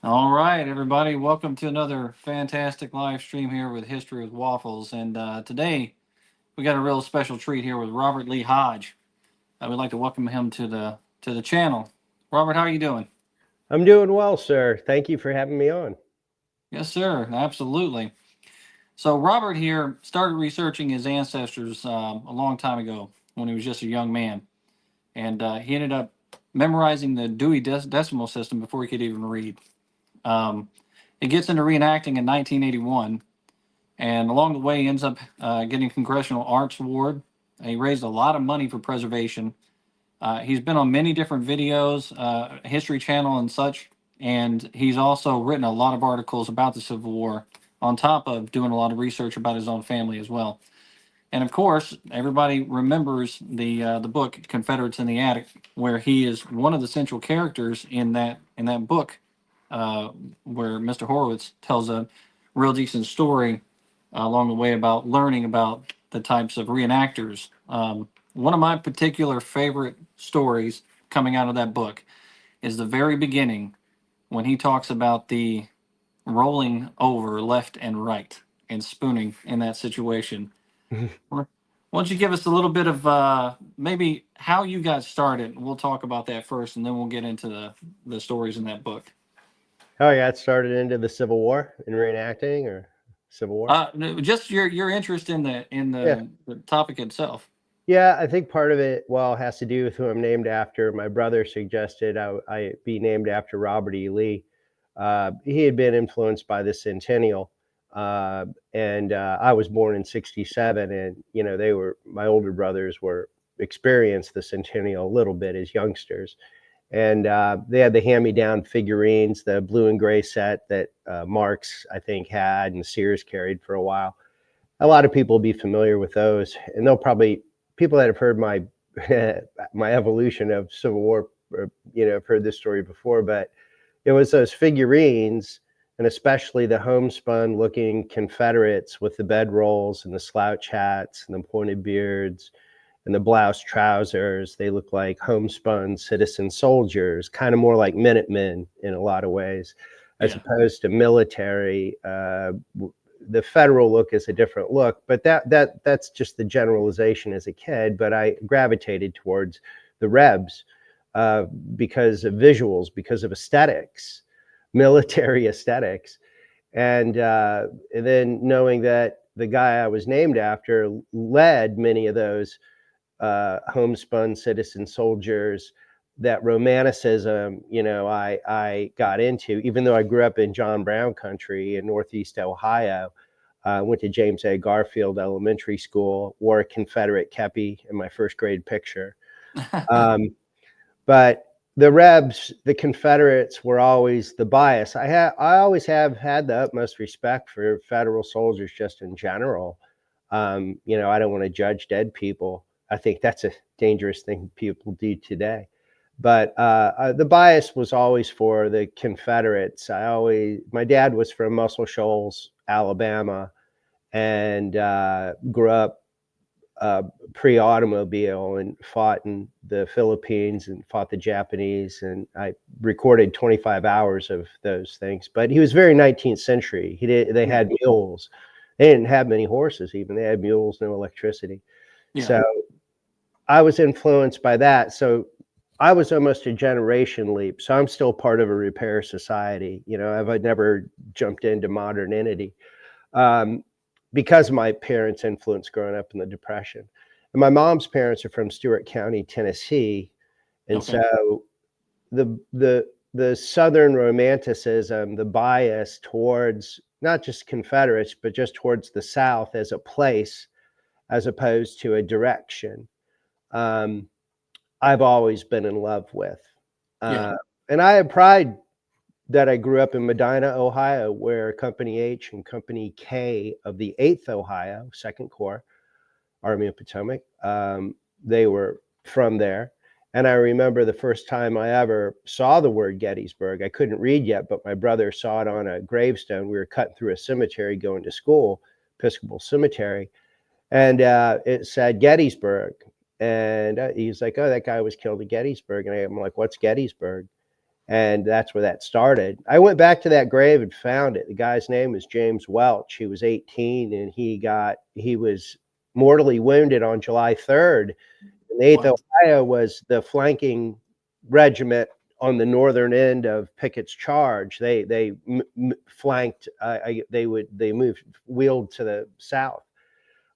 All right, everybody, welcome to another fantastic live stream here with History with Waffles. And today we got a real special treat here with Robert Lee Hodge. We'd like to welcome him to the channel. Robert, how are you doing? I'm doing well, sir. Thank you for having me on. Yes, sir, absolutely. So Robert here started researching his ancestors a long time ago when he was just a young man, and he ended up memorizing the Dewey Decimal System before he could even read. Um, he gets into reenacting in 1981. And along the way, he ends up getting a Congressional Arts Award. He raised a lot of money for preservation. He's been on many different videos, History Channel and such, and he's also written a lot of articles about the Civil War, on top of doing a lot of research about his own family as well. And of course, everybody remembers the book Confederates in the Attic, where he is one of the central characters in that book, uh, where Mr. Horwitz tells a real decent story along the way about learning about the types of reenactors. One of my particular favorite stories coming out of that book is the very beginning when he talks about the rolling over left and right and spooning in that situation. Why don't you give us a little bit of maybe how you got started? We'll talk about that first, and then we'll get into the stories in that book. Oh, yeah, it started into the Civil War in reenacting or Civil War. No, just your interest in the Yeah. the topic itself. Yeah, I think part of it, well, has to do with who I'm named after. My brother suggested I be named after Robert E. Lee. He had been influenced by the Centennial. And I was born in 67, and, my older brothers were experienced the Centennial a little bit as youngsters. And they had the hand-me-down figurines, the blue and gray set that Marx, I think, had and Sears carried for a while. A lot of people will be familiar with those, and they'll probably people that have heard my my evolution of Civil War, have heard this story before. But it was those figurines, and especially the homespun-looking Confederates with the bedrolls and the slouch hats and the pointed beards and the blouse trousers. They look like homespun citizen soldiers, kind of more like Minutemen in a lot of ways, as Yeah. opposed to military. The federal look is a different look, but that's just the generalization as a kid. But I gravitated towards the Rebs because of visuals, because of aesthetics, military aesthetics, and then knowing that the guy I was named after led many of those homespun citizen soldiers, that romanticism, I got into, even though I grew up in John Brown country in Northeast Ohio. Went to James A. Garfield Elementary School, wore a Confederate kepi in my first grade picture. Um, but the Rebs, the Confederates, were always the bias. I always have had the utmost respect for federal soldiers just in general. I don't want to judge dead people. I think that's a dangerous thing people do today. But the bias was always for the Confederates. My dad was from Muscle Shoals, Alabama, and grew up pre-automobile and fought in the Philippines and fought the Japanese. And I recorded 25 hours of those things. But he was very 19th century. They had mules. They didn't have many horses even. They had mules, no electricity. Yeah. So I was influenced by that. So I was almost a generation leap. So I'm still part of a repair society. I've never jumped into modernity. Because of my parents' influence growing up in the Depression. And my mom's parents are from Stewart County, Tennessee. And Okay. so the Southern romanticism, the bias towards not just Confederates, but just towards the South as a place, as opposed to a direction, I've always been in love with. Yeah. And I have pride that I grew up in Medina, Ohio, where Company H and Company K of the 8th Ohio, 2nd Corps, Army of Potomac, they were from there. And I remember the first time I ever saw the word Gettysburg. I couldn't read yet, but my brother saw it on a gravestone. We were cutting through a cemetery going to school, Episcopal Cemetery, and it said Gettysburg. And he's like, "Oh, that guy was killed at Gettysburg." And I'm like, "What's Gettysburg?" And that's where that started. I went back to that grave and found it. The guy's name was James Welch. He was 18, and he was mortally wounded on July 3rd. And the 8th Wow. Ohio was the flanking regiment on the northern end of Pickett's charge. They flanked. They moved wheeled to the south,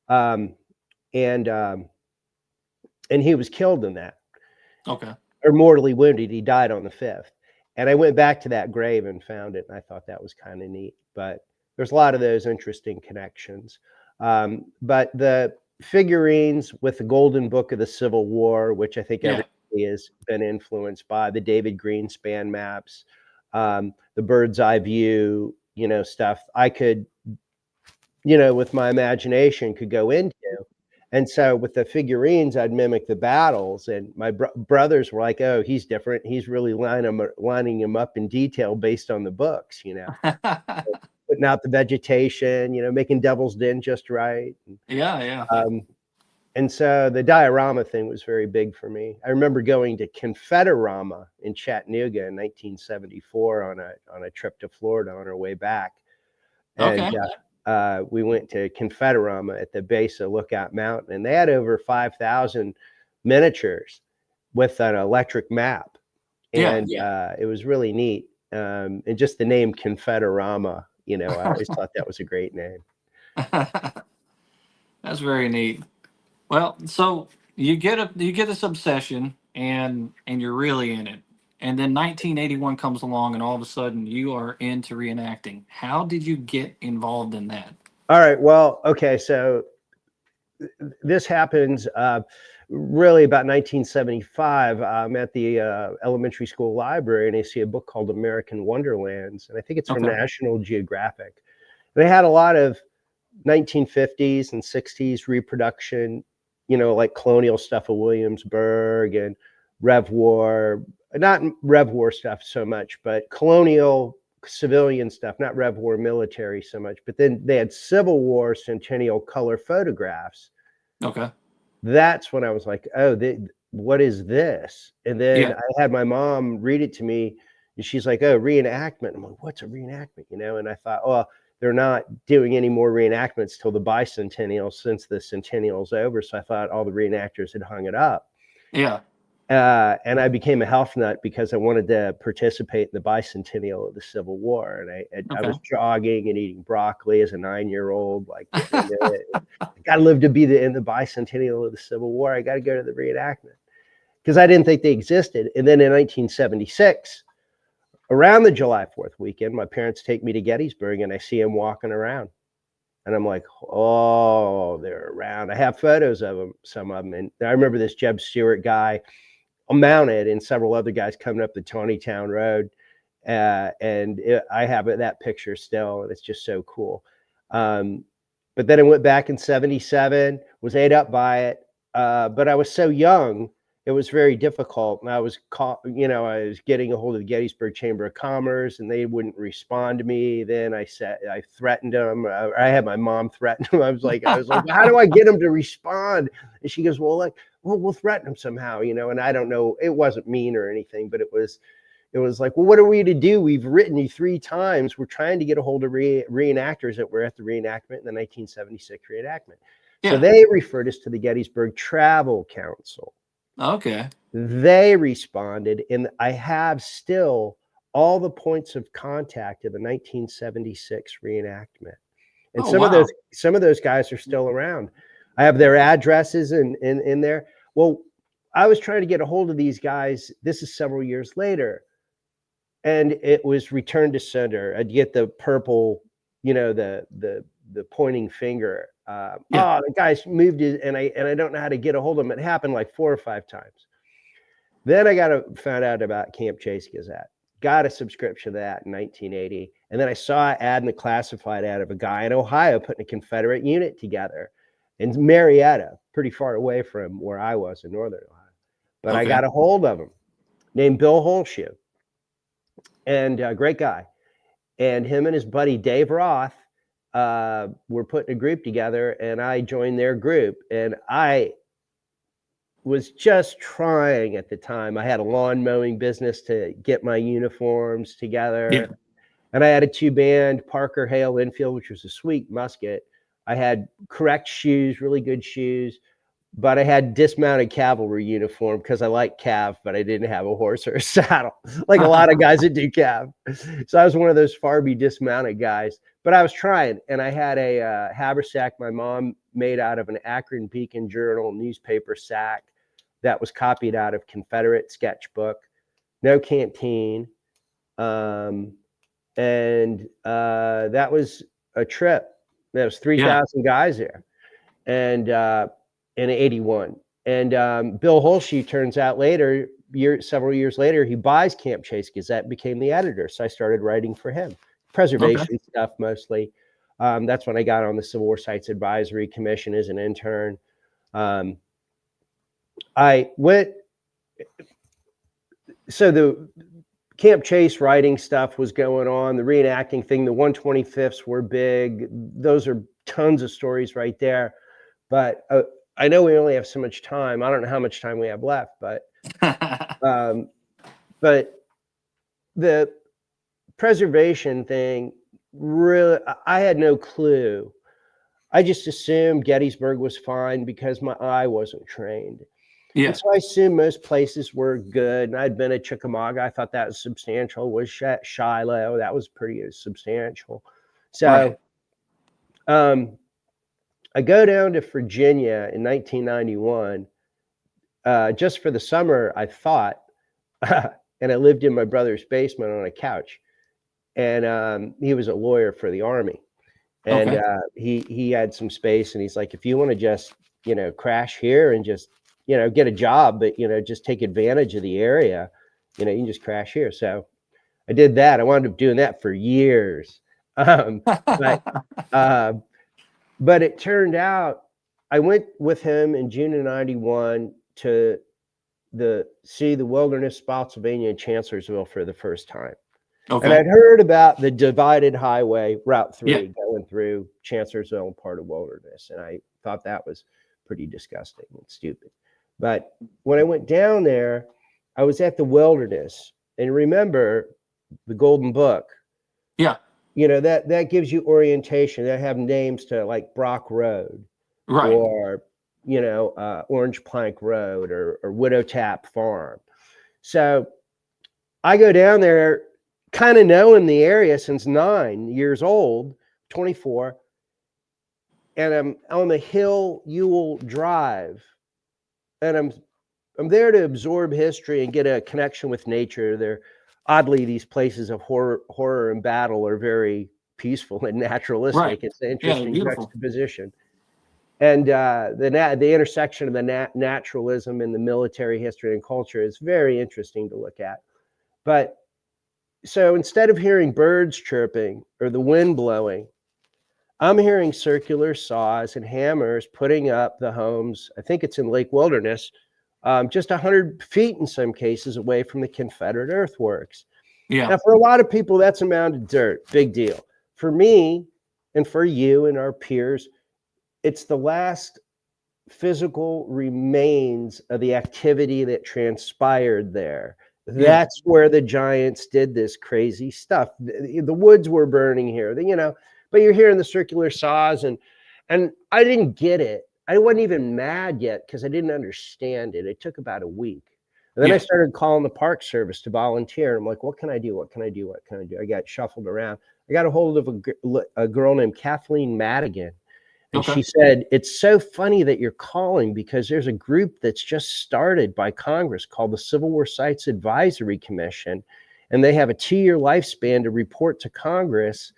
um, and he was killed in that, Okay. or mortally wounded. He died on the 5th. And I went back to that grave and found it, and I thought that was kind of neat. But there's a lot of those interesting connections. But the figurines with the Golden Book of the Civil War, which I think Yeah. everybody has been influenced by, the David Greenspan maps, the bird's eye view, stuff I could, with my imagination could go into. And so with the figurines, I'd mimic the battles, and my brothers were like, "Oh, he's different. He's really lining them up in detail based on the books, putting out the vegetation, making Devil's Den just right." Yeah. And so the diorama thing was very big for me. I remember going to Confederama in Chattanooga in 1974 on a trip to Florida on our way back, and Okay. we went to Confederama at the base of Lookout Mountain, and they had over 5,000 miniatures with an electric map. And it was really neat. And just the name Confederama, I always thought that was a great name. That's very neat. Well, so you get this obsession, and you're really in it. And then 1981 comes along, and all of a sudden you are into reenacting. How did you get involved in that? All right. Well, okay. So this happens really about 1975. I'm at the elementary school library, and I see a book called American Wonderlands, and I think it's from Okay. National Geographic. They had a lot of 1950s and 60s reproduction, like colonial stuff of Williamsburg and Rev War, not Rev War stuff so much, but colonial civilian stuff, not Rev War military so much. But then they had Civil War centennial color photographs. Okay. That's when I was like, oh, what is this? And then I had my mom read it to me, and she's like, oh, reenactment. I'm like, what's a reenactment? And I thought, well, they're not doing any more reenactments till the bicentennial, since the centennial's over. So I thought all the reenactors had hung it up. Yeah. And I became a health nut because I wanted to participate in the bicentennial of the Civil War. And I was jogging and eating broccoli as a 9-year-old, like, I got to live to be in the bicentennial of the Civil War. I got to go to the reenactment, because I didn't think they existed. And then in 1976, around the July 4th weekend, my parents take me to Gettysburg, and I see them walking around. And I'm like, oh, they're around. I have photos of them, some of them. And I remember this Jeb Stewart guy mounted, and several other guys coming up the Tawnytown Road. I have that picture still, and it's just so cool. But then I went back in 77, was ate up by it. But I was so young, it was very difficult. And I was I was getting a hold of the Gettysburg Chamber of Commerce, and they wouldn't respond to me. Then I threatened them. I had my mom threaten them. I was like, how do I get them to respond? And she goes, well, we'll threaten them somehow, and I don't know. It wasn't mean or anything, but it was like, well, what are we to do? We've written you 3 times. We're trying to get a hold of reenactors that were at the reenactment in the 1976 reenactment. So they referred us to the Gettysburg Travel Council. Okay. They responded, and I have still all the points of contact of the 1976 reenactment. And some of those guys are still around. I have their addresses in there. Well, I was trying to get a hold of these guys. This is several years later, and it was returned to sender. I'd get the purple, the pointing finger. Oh, the guys moved it, and I don't know how to get a hold of them. It happened like 4 or 5 times. Then I found out about Camp Chase Gazette. Got a subscription to that in 1980. And then I saw an ad in the classified ad of a guy in Ohio putting a Confederate unit together in Marietta, pretty far away from where I was in Northern Ohio. But I got a hold of him, named Bill Holshoe, and a great guy. And him and his buddy Dave Roth were putting a group together, and I joined their group. And I was just trying at the time. I had a lawn mowing business to get my uniforms together. Yeah. And I had a 2-band Parker Hale Enfield, which was a sweet musket. I had correct shoes, really good shoes, but I had dismounted cavalry uniform because I like cav, but I didn't have a horse or a saddle, like a lot of guys that do cav. So I was one of those Farby dismounted guys, but I was trying. And I had a haversack my mom made out of an Akron Beacon Journal newspaper sack that was copied out of Confederate sketchbook, no canteen. And that was a trip. There was 3,000 guys there, and in '81. And Bill Holshey, turns out later, several years later, he buys Camp Chase Gazette, became the editor. So I started writing for him, preservation stuff mostly. That's when I got on the Civil War Sites Advisory Commission as an intern. I went. So the Camp Chase writing stuff was going on, the reenacting thing, the 125ths were big. Those are tons of stories right there. But I know we only have so much time. I don't know how much time we have left, but the preservation thing, really, I had no clue. I just assumed Gettysburg was fine because my eye wasn't trained. Yeah. And so I assumed most places were good. And I'd been at Chickamauga. I thought that was substantial. Was Shiloh. That was pretty substantial. So I go down to Virginia in 1991, just for the summer, I thought, and I lived in my brother's basement on a couch. And he was a lawyer for the Army. And he had some space, and he's like, if you want to just, crash here and just, get a job, but, just take advantage of the area, you can just crash here. So I did that. I wound up doing that for years. But it turned out I went with him in June of '91 to see the wilderness, Spotsylvania, and Chancellorsville for the first time. And I'd heard about the divided highway, Route 3, going through Chancellorsville and part of wilderness. And I thought that was pretty disgusting and stupid. But when I went down there, I was at the wilderness. And remember the Golden Book. Yeah. That gives you orientation. They have names to, like, Brock Road, right, or Orange Plank Road, or Widow Tap Farm. So I go down there kind of knowing the area since 9 years old, 24, and I'm on the Hill Ewell Drive, and I'm there to absorb history and get a connection with nature. They're oddly, these places of horror and battle are very peaceful and naturalistic. Right. It's an interesting beautiful juxtaposition. And the intersection of the naturalism and the military history and culture is very interesting to look at. But so instead of hearing birds chirping or the wind blowing, I'm hearing circular saws and hammers putting up the homes. I think it's in Lake Wilderness, just 100 feet in some cases away from the Confederate earthworks. Yeah. Now, for a lot of people, that's a mound of dirt, big deal. For me and for you and our peers, it's the last physical remains of the activity that transpired there. That's where the giants did this crazy stuff. The woods were burning here, but you're hearing the circular saws, and I didn't get it. I wasn't even mad yet because I didn't understand it. It took about a week. And then I started calling the Park Service to volunteer. I'm like, what can I do? What can I do? What can I do? I got shuffled around. I got a hold of a girl named Kathleen Madigan. And she said, it's so funny that you're calling because there's a group that's just started by Congress called the Civil War Sites Advisory Commission. And they have a 2-year lifespan to report to Congress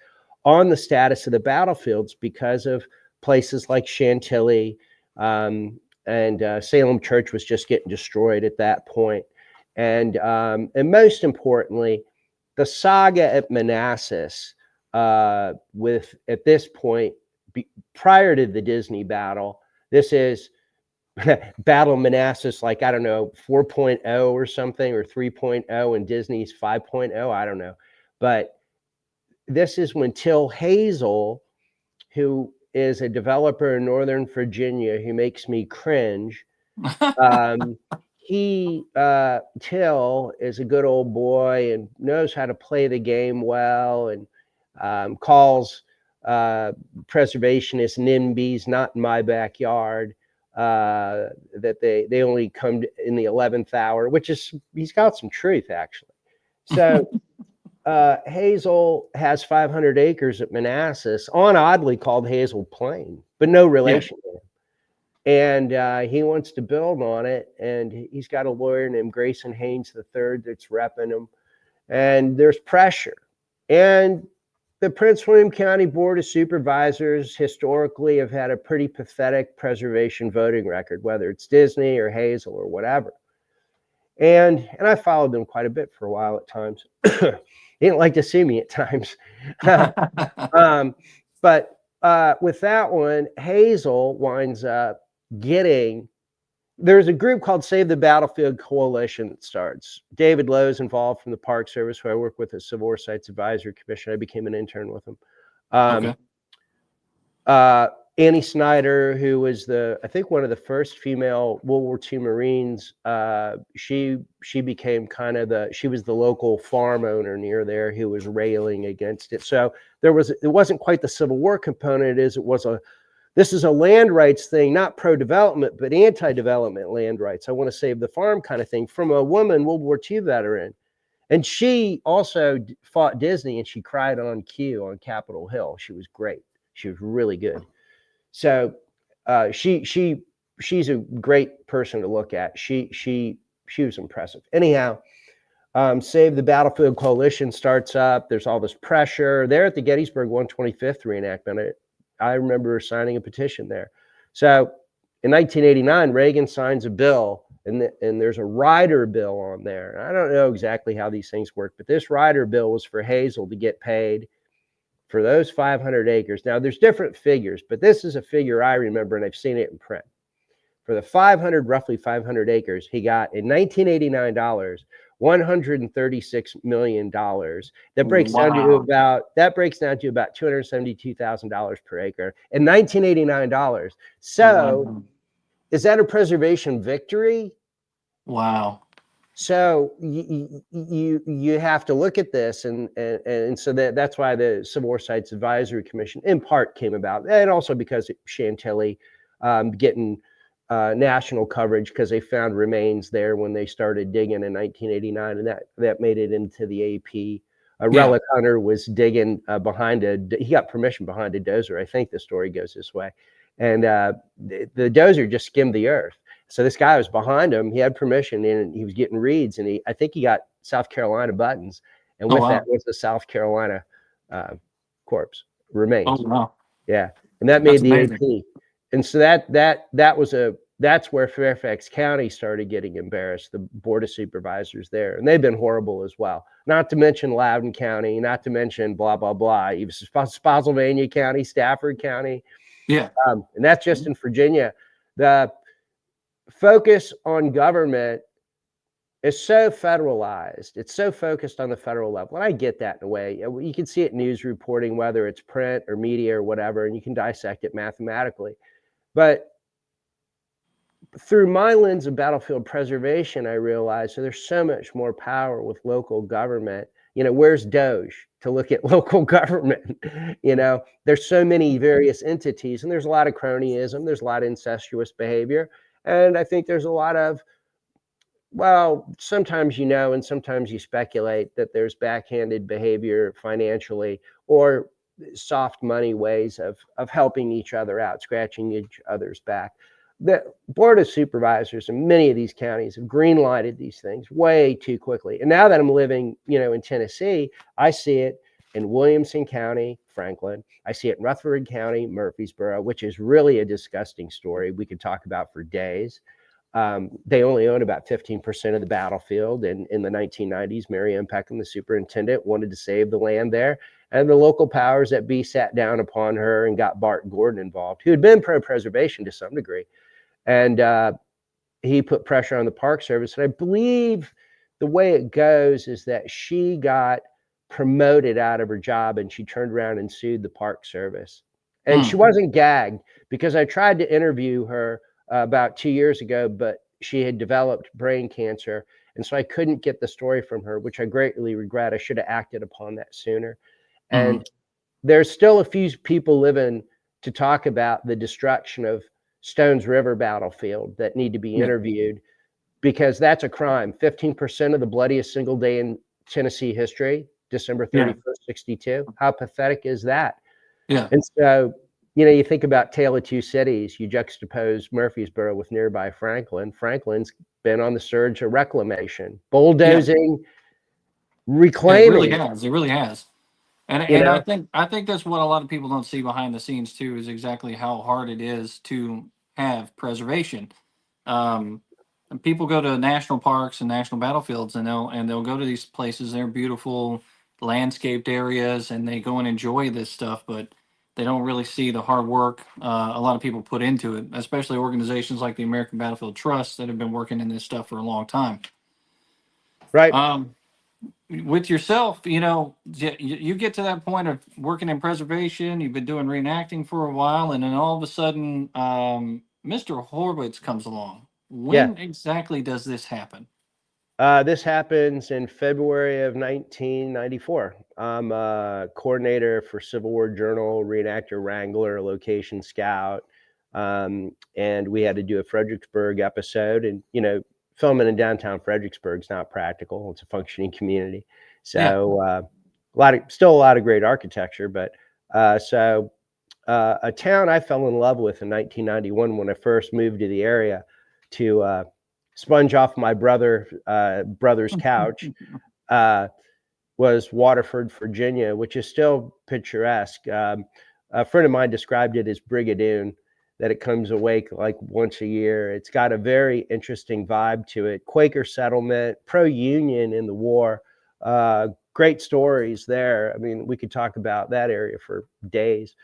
on the status of the battlefields because of places like Chantilly, and Salem Church was just getting destroyed at that point. And most importantly, the saga at Manassas, with, at this point, prior to the Disney battle, this is Battle Manassas, like, I don't know, 4.0 or something, or 3.0, and Disney's 5.0, I don't know. But this is when Till Hazel, who is a developer in Northern Virginia who makes me cringe, Till is a good old boy and knows how to play the game well, and calls preservationists NIMBYs, not in my backyard. That they only come in the 11th hour, which is, he's got some truth actually. So Hazel has 500 acres at Manassas, on oddly called Hazel Plain, but no relation to him. And he wants to build on it, and he's got a lawyer named Grayson Haynes III that's repping him, and there's pressure. And the Prince William County Board of Supervisors historically have had a pretty pathetic preservation voting record, whether it's Disney or Hazel or whatever. And I followed them quite a bit for a while at times. They didn't like to see me at times. But with that one, Hazel winds up getting, there's a group called Save the Battlefield Coalition that starts. David Lowe's involved from the Park Service, who I work with at Civil War Sites Advisory Commission. I became an intern with him. Annie Snyder, who was I think one of the first female World War II Marines, she became kind of she was the local farm owner near there who was railing against it. So it wasn't quite the Civil War component. This is a land rights thing, not pro-development, but anti-development land rights. I want to save the farm kind of thing, from a woman World War II veteran. And she also fought Disney, and she cried on cue on Capitol Hill. She was great. She was really good. So she's a great person to look at. She was impressive. Anyhow, Save the Battlefield Coalition starts up. There's all this pressure. They're at the Gettysburg 125th reenactment. I remember signing a petition there. So in 1989, Reagan signs a bill, and there's a rider bill on there. I don't know exactly how these things work, but this rider bill was for Hazel to get paid for those 500 acres. Now, there's different figures, but this is a figure I remember, and I've seen it in print. For the roughly 500 acres, he got, in 1989 dollars, $136 million. That breaks down to about $272,000 per acre in 1989 dollars. So, is that a preservation victory? Wow. So you have to look at this, and so that's why the Civil War Sites Advisory Commission in part came about, and also because of Chantilly getting national coverage, because they found remains there when they started digging in 1989, and that made it into the AP. A relic hunter was digging he got permission behind a dozer. I think the story goes this way, and the dozer just skimmed the earth. So this guy was behind him. He had permission, and he was getting reeds, and I think he got South Carolina buttons, and with that was the South Carolina corpse remains. Oh wow! Yeah, and that made the AP. And so that's where Fairfax County started getting embarrassed. The Board of Supervisors there, and they've been horrible as well. Not to mention Loudoun County, not to mention blah blah blah. Even Spotsylvania County, Stafford County. Yeah, and that's just in Virginia. The focus on government is so federalized. It's so focused on the federal level. And I get that in a way. You can see it in news reporting, whether it's print or media or whatever, and you can dissect it mathematically. But through my lens of battlefield preservation, I realized there's so much more power with local government. Where's Doge to look at local government? There's so many various entities, and there's a lot of cronyism. There's a lot of incestuous behavior. And I think there's a lot of, sometimes and sometimes you speculate that there's backhanded behavior financially, or soft money ways of helping each other out, scratching each other's back. The Board of Supervisors in many of these counties have green-lighted these things way too quickly. And now that I'm living, in Tennessee, I see it in Williamson County, Franklin. I see it in Rutherford County, Murfreesboro, which is really a disgusting story we could talk about for days. They only own about 15% of the battlefield. And in the 1990s, Mary M. Peckham, the superintendent, wanted to save the land there. And the local powers that be sat down upon her and got Bart Gordon involved, who had been pro-preservation to some degree. And he put pressure on the Park Service. And I believe the way it goes is that she got promoted out of her job, and she turned around and sued the Park Service. And she wasn't gagged, because I tried to interview her about 2 years ago, but she had developed brain cancer. And so I couldn't get the story from her, which I greatly regret. I should have acted upon that sooner. Hmm. And there's still a few people living to talk about the destruction of Stones River battlefield that need to be Yeah. interviewed, because that's a crime. 15% of the bloodiest single day in Tennessee history, December Yeah. 31st, 62. How pathetic is that? Yeah. And so, you think about Tale of Two Cities, you juxtapose Murfreesboro with nearby Franklin. Franklin's been on the surge of reclamation, Yeah. bulldozing, It really reclaiming, has. It really has. And you and know? I think that's what a lot of people don't see behind the scenes too, is exactly how hard it is to have preservation. And people go to national parks and national battlefields, and they'll go to these places. They're beautiful landscaped areas, and they go and enjoy this stuff, but they don't really see the hard work a lot of people put into it, especially organizations like the American Battlefield Trust that have been working in this stuff for a long time. Right. Um, with yourself, you get to that point of working in preservation. You've been doing reenacting for a while, and then all of a sudden, Mr. Horwitz comes along. Yeah. When exactly does this happen? This happens in February of 1994. I'm a coordinator for Civil War Journal, reenactor, wrangler, location scout. And we had to do a Fredericksburg episode. And, filming in downtown Fredericksburg is not practical. It's a functioning community. Yeah, So still a lot of great architecture. But a town I fell in love with in 1991 when I first moved to the area to sponge off my brother's couch, was Waterford, Virginia, which is still picturesque. A friend of mine described it as Brigadoon, that it comes awake like once a year. It's got a very interesting vibe to it. Quaker settlement, pro-union in the war. Great stories there. I mean, we could talk about that area for days.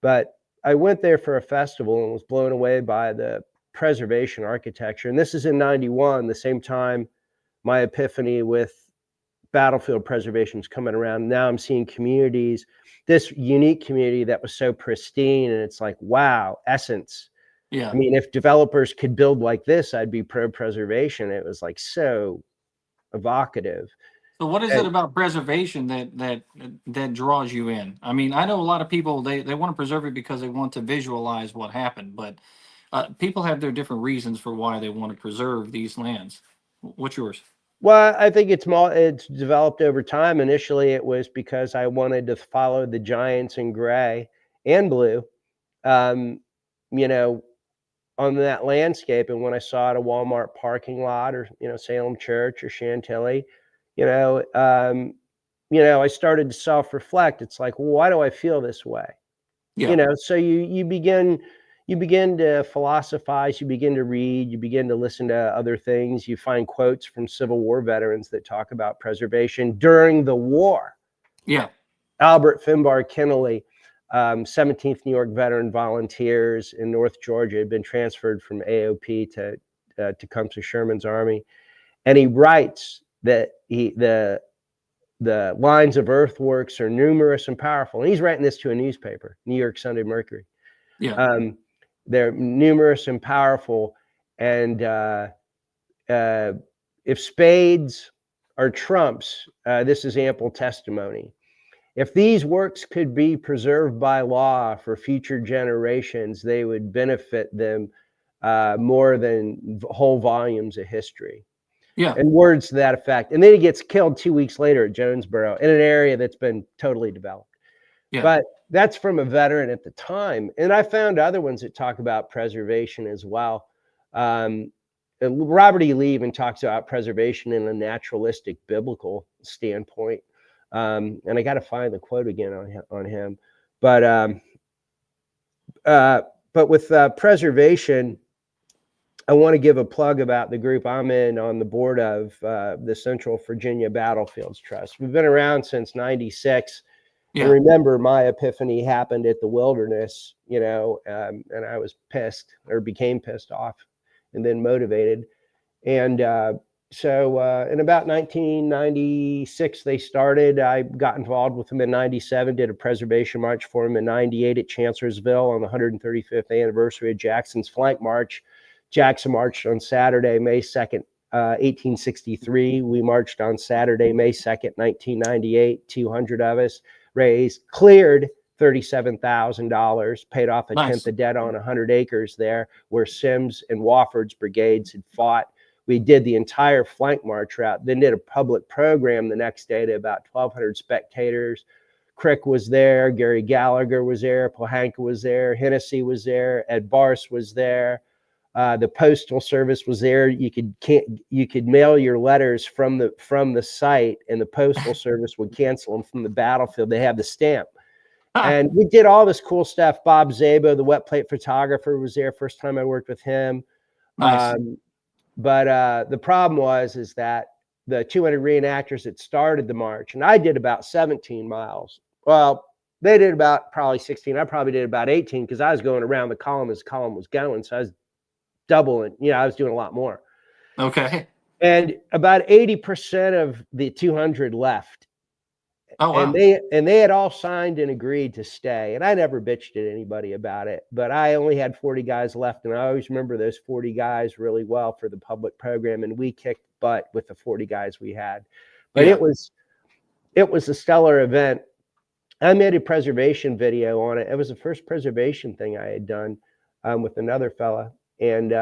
But I went there for a festival and was blown away by the preservation architecture. And this is in 91, the same time my epiphany with battlefield preservation is coming around. Now I'm seeing communities, this unique community that was so pristine, and it's like, wow, essence. yeah. I mean, if developers could build like this, I'd be pro preservation. It was like so evocative. So, what is it about preservation that draws you in? I mean, I know a lot of people they want to preserve it because they want to visualize what happened, but people have their different reasons for why they want to preserve these lands. What's yours? Well, I think it's developed over time. Initially, it was because I wanted to follow the giants in gray and blue, um, you know, on that landscape. And when I saw it a Walmart parking lot, or Salem Church or Chantilly, I started to self-reflect. It's like, well, why do I feel this way? Yeah, So you begin to philosophize, you begin to read, you begin to listen to other things. You find quotes from Civil War veterans that talk about preservation during the war. yeah, Albert Finbar Kennelly, 17th New York veteran volunteers in North Georgia, had been transferred from AOP to Tecumseh Sherman's army, and he writes that the lines of earthworks are numerous and powerful. And he's writing this to a newspaper, New York Sunday Mercury. yeah, They're numerous and powerful. And if spades are trumps, this is ample testimony. If these works could be preserved by law for future generations, they would benefit them more than whole volumes of history. yeah, And words to that effect. And then he gets killed 2 weeks later at Jonesboro in an area that's been totally developed. yeah, But that's from a veteran at the time. And I found other ones that talk about preservation as well. Robert E. Lee even talks about preservation in a naturalistic biblical standpoint. And I got to find the quote again on him. But with preservation, I want to give a plug about the group I'm in on the board of, the Central Virginia Battlefields Trust. We've been around since '96. yeah, And remember, my epiphany happened at the Wilderness, and I was pissed, or became pissed off, and then motivated. And so in about 1996, they started. I got involved with them in '97, did a preservation march for them in '98 at Chancellorsville on the 135th anniversary of Jackson's flank march. Jackson marched on Saturday, May 2nd, 1863. We marched on Saturday, May 2nd, 1998. 200 of us cleared $37,000, paid off a tenth of debt on 100 acres there where Sims and Wofford's brigades had fought. We did the entire flank march route, then did a public program the next day to about 1,200 spectators. Crick was there, Gary Gallagher was there, Pohanka was there, Hennessy was there, Ed Barse was there. The Postal Service was there. You could mail your letters from the site, and the Postal Service would cancel them from the battlefield. They have the stamp. And we did all this cool stuff. Bob Zabo, the wet plate photographer, was there. First time I worked with him. Nice. But the problem is that the 200 reenactors that started the march, and I did about 17 miles. Well, they did about probably 16. I probably did about 18 because I was going around the column as the column was going. So I was doubling, I was doing a lot more. Okay. And about 80% of the 200 left. Oh, wow. And they had all signed and agreed to stay. And I never bitched at anybody about it, but I only had 40 guys left. And I always remember those 40 guys really well for the public program. And we kicked butt with the 40 guys we had. But it was a stellar event. I made a preservation video on it. It was the first preservation thing I had done with another fella. And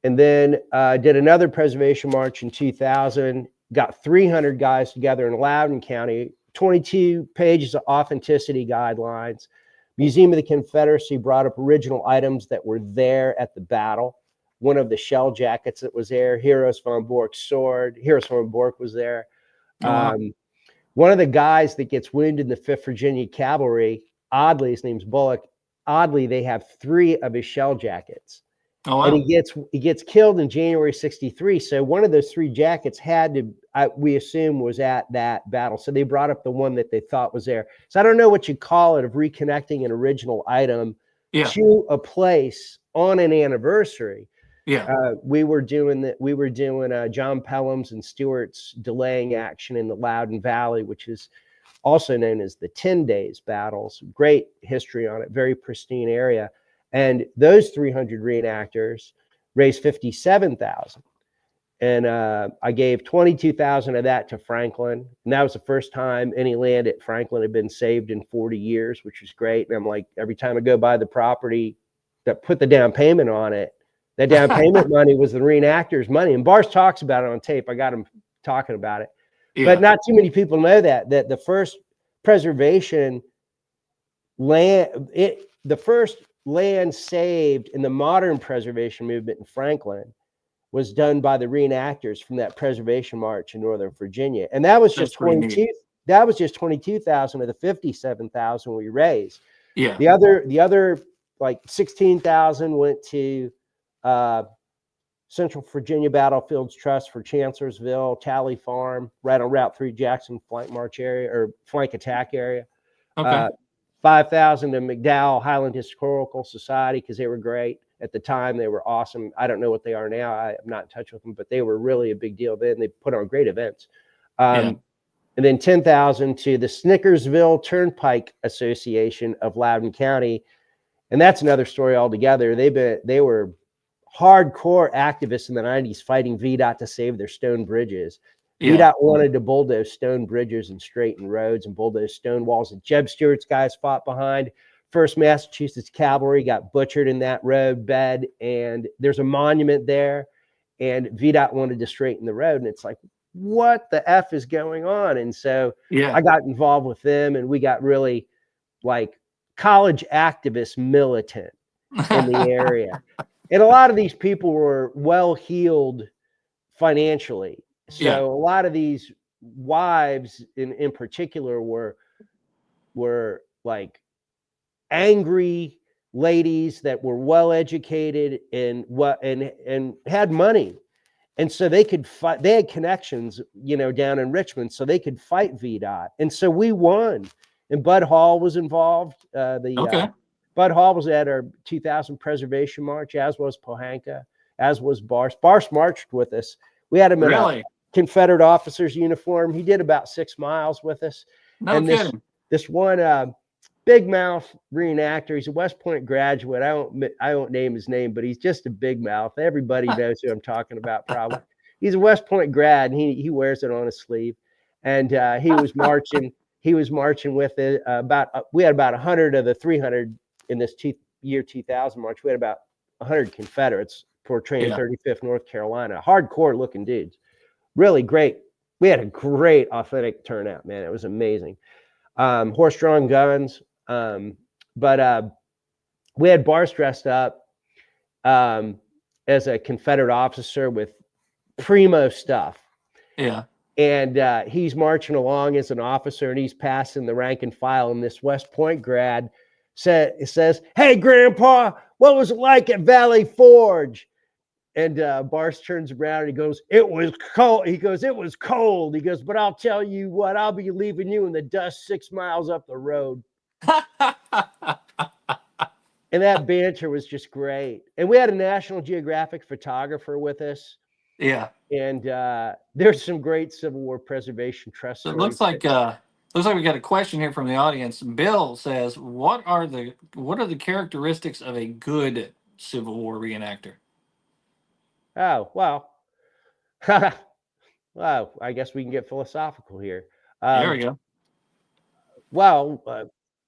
then did another preservation march in 2000. Got 300 guys together in Loudoun County, 22 pages of authenticity guidelines. Museum of the Confederacy brought up original items that were there at the battle. One of the shell jackets that was there, Heros von Bork's sword. Heros von Bork was there. Oh, wow. One of the guys that gets wounded in the 5th Virginia Cavalry, oddly, his name's Bullock. Oddly, they have 3 of his shell jackets. Oh, wow. And he gets killed in January 63. So one of those 3 jackets had to, we assume, was at that battle. So they brought up the one that they thought was there. So I don't know what you call it, of reconnecting an original item to a place on an anniversary. Yeah. We were doing John Pelham's and Stewart's delaying action in the Loudoun Valley, which is also known as the 10 Days battles. Great history on it, very pristine area. And those 300 reenactors raised $57,000. And I gave $22,000 of that to Franklin. And that was the first time any land at Franklin had been saved in 40 years, which was great. And I'm like, every time I go by the property that put the down payment on it, that down payment money was the reenactors' money. And Bars talks about it on tape. I got him talking about it. Yeah. But not too many people know that the first preservation land, the first land saved in the modern preservation movement in Franklin was done by the reenactors from that preservation march in Northern Virginia. And that was just 22. That was just 22,000 of the 57,000 we raised. Yeah. The other like 16,000 went to Central Virginia Battlefields Trust for Chancellorsville, Tally Farm, right on Route 3 Jackson flank march area or flank attack area. Okay. 5,000 to McDowell Highland Historical Society because they were great at the time. They were awesome. I don't know what they are now. I'm not in touch with them, but they were really a big deal then. They put on great events. And then 10,000 to the Snickersville Turnpike Association of Loudoun County, and that's another story altogether. They were hardcore activists in the 90s fighting VDOT to save their stone bridges. VDOT wanted to bulldoze stone bridges and straighten roads and bulldoze stone walls. And Jeb Stuart's guys fought behind. 1st Massachusetts Cavalry got butchered in that road bed. And there's a monument there. And VDOT wanted to straighten the road. And it's like, what the F is going on? And so I got involved with them. And we got really like college activist militant in the area. And a lot of these people were well-heeled financially. So a lot of these wives in particular were like angry ladies that were well-educated and had money. And so they could fight, they had connections, down in Richmond, so they could fight VDOT. And so we won. And Bud Hall was involved. Bud Hall was at our 2000 preservation march, as was Pohanka, as was Barse. Barse marched with us. We had him in a Confederate officer's uniform. He did about 6 miles with us. No kidding. This one big mouth reenactor. He's a West Point graduate. I won't name his name, but he's just a big mouth. Everybody knows who I'm talking about, probably. He's a West Point grad, and he wears it on his sleeve. And he was marching. He was marching with it. We had about 100 of the 300 in this year 2000 march. We had about 100 Confederates portraying 35th North Carolina. Hardcore looking dudes. Really great. We had a great authentic turnout, man. It was amazing. Horse-drawn guns. But we had Bars dressed up as a Confederate officer with primo stuff. Yeah. And he's marching along as an officer, and he's passing the rank and file. And this West Point grad says, "Hey, Grandpa, what was it like at Valley Forge?" And Bars turns around and he goes, "It was cold." He goes, "It was cold." He goes, "But I'll tell you what, I'll be leaving you in the dust 6 miles up the road." And that banter was just great. And we had a National Geographic photographer with us. Yeah. And there's some great Civil War preservation trust So it stories. looks like we got a question here from the audience. Bill says, what are the characteristics of a good Civil War reenactor? Oh, well. Well, I guess we can get philosophical here. There we go. Well,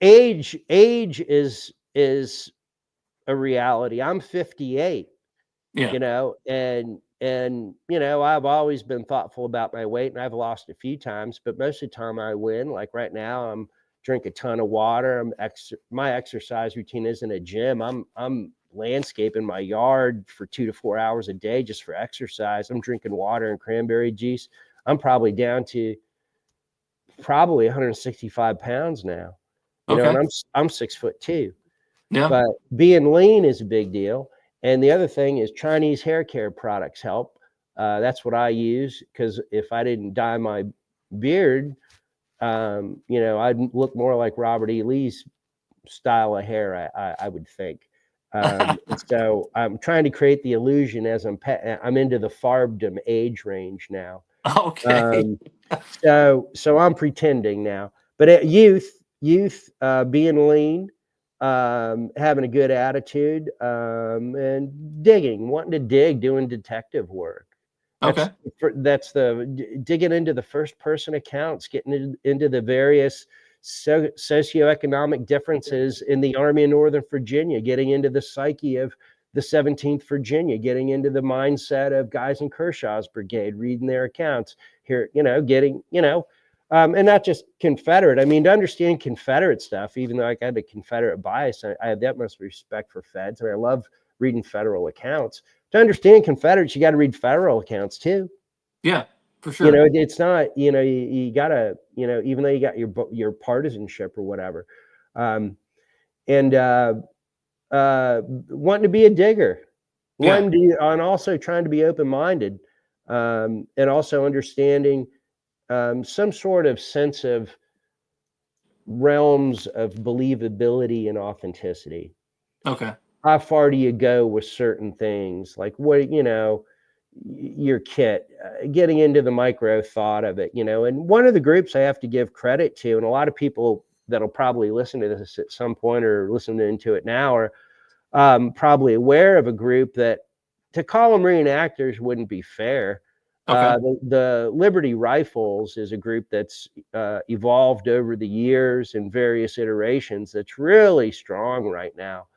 age is a reality. I'm 58. Yeah. You know, and you know, I've always been thoughtful about my weight, and I've lost a few times, but most of the time I win. Like right now, I'm drink a ton of water. My exercise routine isn't a gym. I'm landscaping my yard for 2 to 4 hours a day just for exercise. I'm drinking water and cranberry juice. I'm probably down to 165 pounds now. You know, and I'm 6'2". Yeah. But being lean is a big deal. And the other thing is Chinese hair care products help. That's what I use, because if I didn't dye my beard, you know, I'd look more like Robert E. Lee's style of hair, I would think. So I'm trying to create the illusion as I'm into the farbdom age range now. Okay. So I'm pretending now. But at youth, being lean, having a good attitude, and wanting to dig, doing detective work. That's digging into the first person accounts, getting into the various socioeconomic differences in the Army of Northern Virginia, getting into the psyche of the 17th Virginia, getting into the mindset of guys in Kershaw's brigade, reading their accounts here, you know, getting, you know, and not just Confederate. I mean, to understand Confederate stuff, even though I got a Confederate bias, I have that much respect for feds. I mean, I love reading federal accounts. To understand Confederates, you got to read federal accounts too. Yeah, for sure. You know, it's not, you know, you got to, you know, even though you got your partisanship or whatever, and wanting to be a digger, and also trying to be open-minded, and also understanding some sort of sense of realms of believability and authenticity. Okay. How far do you go with certain things? Like what, you know, your kit, getting into the micro thought of it, you know. And one of the groups I have to give credit to, and a lot of people that'll probably listen to this at some point or listening to it now are probably aware of a group that, to call them reenactors wouldn't be fair. The Liberty Rifles is a group that's evolved over the years in various iterations that's really strong right now.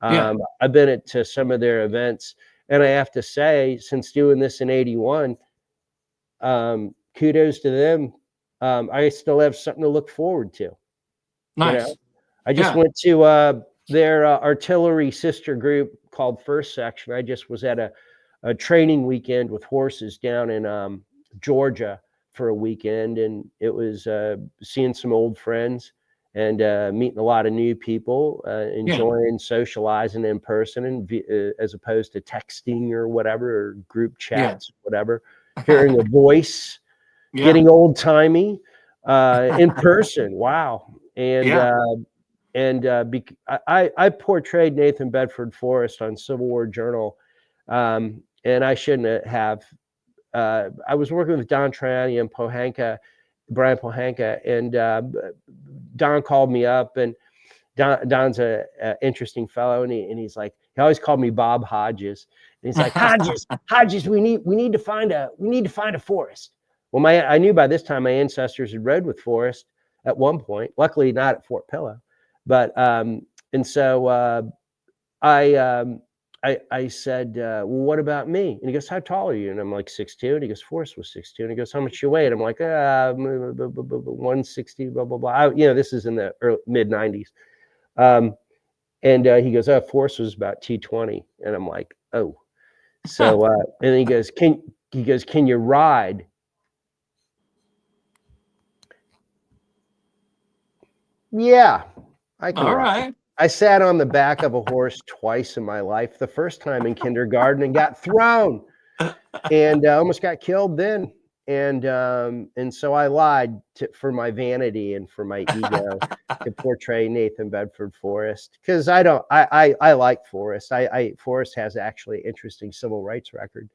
I've been to some of their events, and I have to say, since doing this in 81, kudos to them. I still have something to look forward to. Nice. You know? I just went to their artillery sister group called First Section. I just was at a training weekend with horses down in Georgia for a weekend, and it was seeing some old friends and meeting a lot of new people, enjoying socializing in person, and as opposed to texting or whatever, or group chats, whatever. Hearing a voice, getting old timey in person. Wow. And I portrayed Nathan Bedford Forrest on Civil War Journal. And I shouldn't have. I was working with Don Triani and Brian Pohanka, and Don called me up, and Don's a interesting fellow, and he's like, he always called me Bob Hodges, and he's like, Hodges, we need to find a Forrest. Well, I knew by this time my ancestors had rode with Forrest at one point. Luckily, not at Fort Pillow, but and so I said, well, what about me? And he goes, how tall are you? And I'm like 6'2". And he goes, Forrest was 6'2". And he goes, how much you weigh? And I'm like, 160, blah, blah, blah. This is in the mid 90s. And he goes, oh, Forrest was about 220. And I'm like, oh. So, and he goes, can you ride? Yeah, I can All ride. right. I sat on the back of a horse twice in my life. The first time in kindergarten and got thrown, and almost got killed then. And so I lied for my vanity and for my ego to portray Nathan Bedford Forrest, because I like Forrest. Forrest has actually an interesting civil rights record.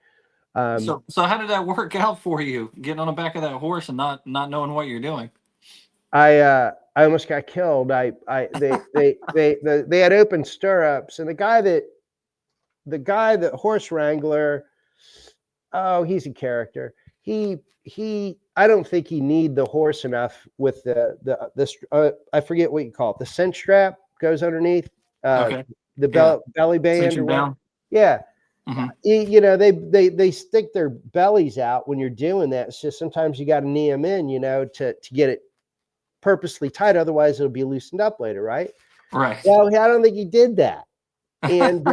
So how did that work out for you, getting on the back of that horse and not knowing what you're doing? I almost got killed. They had open stirrups, and the horse wrangler, oh, he's a character. I don't think he need the horse enough with the I forget what you call it. The cinch strap goes underneath, Okay. the belly band or what? Down. Yeah. Mm-hmm. They stick their bellies out when you're doing that. So sometimes you got to knee them in, to get it purposely tight. Otherwise it'll be loosened up later. Right. Right. Well, I don't think he did that. And,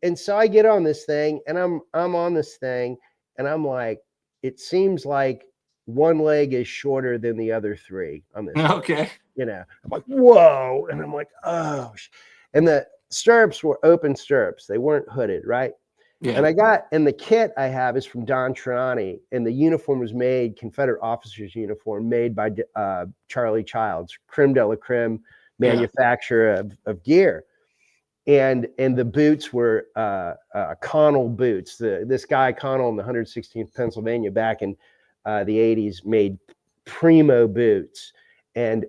and so I get on this thing, and I'm on this thing, and I'm like, it seems like one leg is shorter than the other three on this. Okay. Thing. I'm like, whoa. And I'm like, oh, and the stirrups were open stirrups. They weren't hooded. Right. Yeah. And the kit I have is from Don Trelawney, and the uniform was made, Confederate officer's uniform, made by Charlie Childs, creme de la creme manufacturer of gear. And the boots were Connell boots. This guy Connell in the 116th Pennsylvania back in the 80s made primo boots. And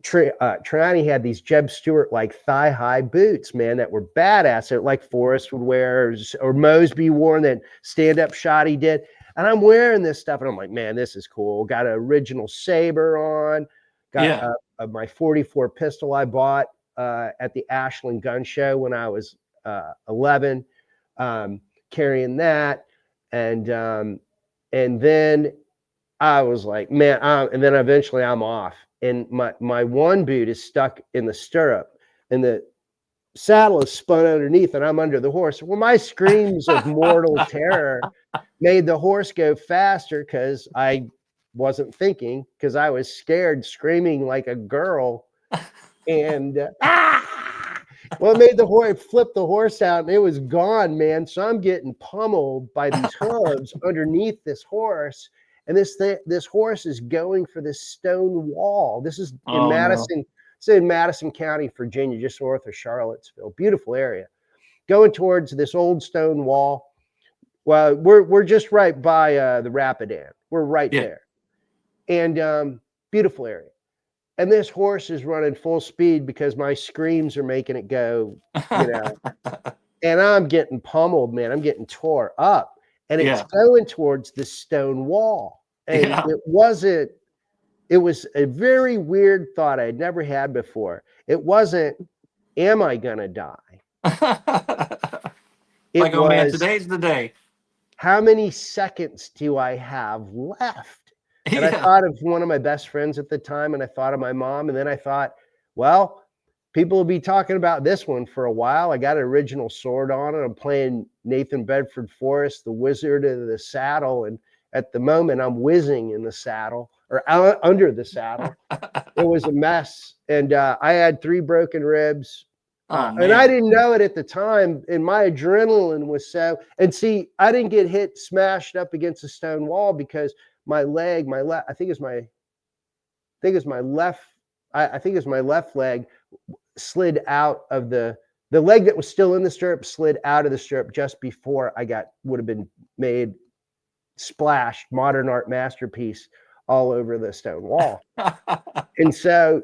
Trelawney had these Jeb Stewart like thigh high boots, man, that were badass. Like Forrest would wear, or Mosby wore, that stand up shot he did. And I'm wearing this stuff, and I'm like, man, this is cool. Got an original saber on. Got my 44 pistol I bought at the Ashland Gun Show when I was 11, carrying that. And then I was like, man, and then eventually I'm off. And my one boot is stuck in the stirrup, and the saddle is spun underneath, and I'm under the horse. Well, my screams of mortal terror made the horse go faster, because I wasn't thinking, because I was scared, screaming like a girl. And well, it made the horse flip the horse out, and it was gone, man. So I'm getting pummeled by these hooves underneath this horse. And this horse is going for this stone wall. This is in Madison. No. It's in Madison County, Virginia, just north of Charlottesville. Beautiful area. Going towards this old stone wall. Well, we're just right by the Rapidan. We're right there. And beautiful area. And this horse is running full speed because my screams are making it go, And I'm getting pummeled, man. I'm getting tore up. And it's going towards the stone wall. And it was a very weird thought I had never had before. It wasn't, am I going to die? Like, oh man, today's the day. How many seconds do I have left? And I thought of one of my best friends at the time, and I thought of my mom. And then I thought, well, people will be talking about this one for a while. I got an original sword on it. I'm playing Nathan Bedford Forrest, the Wizard of the Saddle. And at the moment, I'm whizzing in the saddle, or under the saddle. It was a mess. And I had 3 broken ribs. And I didn't know it at the time. And my adrenaline was so, and see, I didn't get smashed up against a stone wall, because my leg, I think it's my left leg slid out of the leg that was still in the stirrup, slid out of the stirrup just before I would have been made splashed, modern art masterpiece all over the stone wall. And so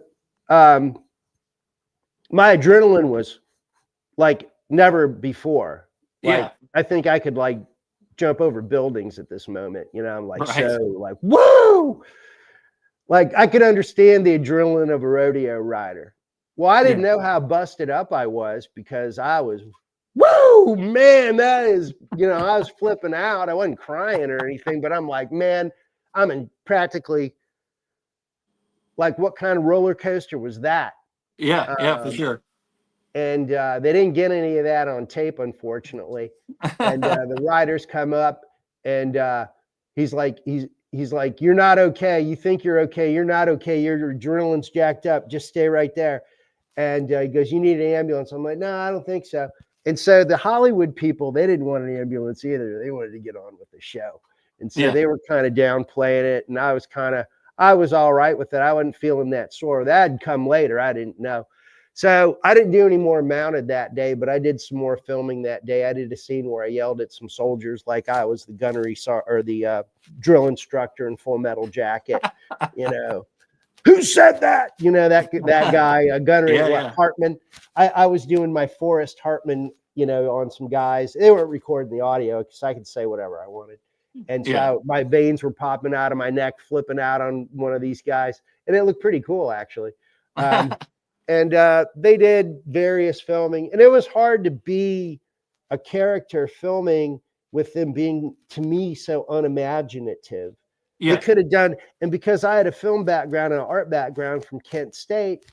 my adrenaline was like never before. Like, Yeah. I think I could like jump over buildings at this moment. You know, I'm like, Right. so like, woo! Like, I could understand the adrenaline of a rodeo rider. Well, I didn't Yeah. know how busted up I was because I was, woo, man, that is, you know, I was flipping out. I wasn't crying or anything, but I'm like, man, I'm in practically like, what kind of roller coaster was that? Yeah. Yeah, for Um, sure. and they didn't get any of that on tape, unfortunately. And the riders come up, and he's like, he's like, you're not okay. You think you're okay? You're not okay. Your adrenaline's jacked up. Just stay right there. And he goes, you need an ambulance. I'm like, no, I don't think so. And so the Hollywood people, they didn't want an ambulance either. They wanted to get on with the show. And so Yeah. they were kind of downplaying it. And I was all right with it. I wasn't feeling that sore. That had come later. I didn't know. So I didn't do any more mounted that day, but I did some more filming that day. I did a scene where I yelled at some soldiers like I was the gunnery or the drill instructor in Full Metal Jacket. You know, who said that? You know, that guy, gunnery, Yeah. Yeah. Hartman. I was doing my Forrest Hartman, you know, on some guys. They weren't recording the audio because I could say whatever I wanted. And Yeah. so my veins were popping out of my neck, flipping out on one of these guys. And it looked pretty cool, actually. And they did various filming. And it was hard to be a character filming with them being, to me, so unimaginative. They Yeah. could have done, and because I had a film background and an art background from Kent State,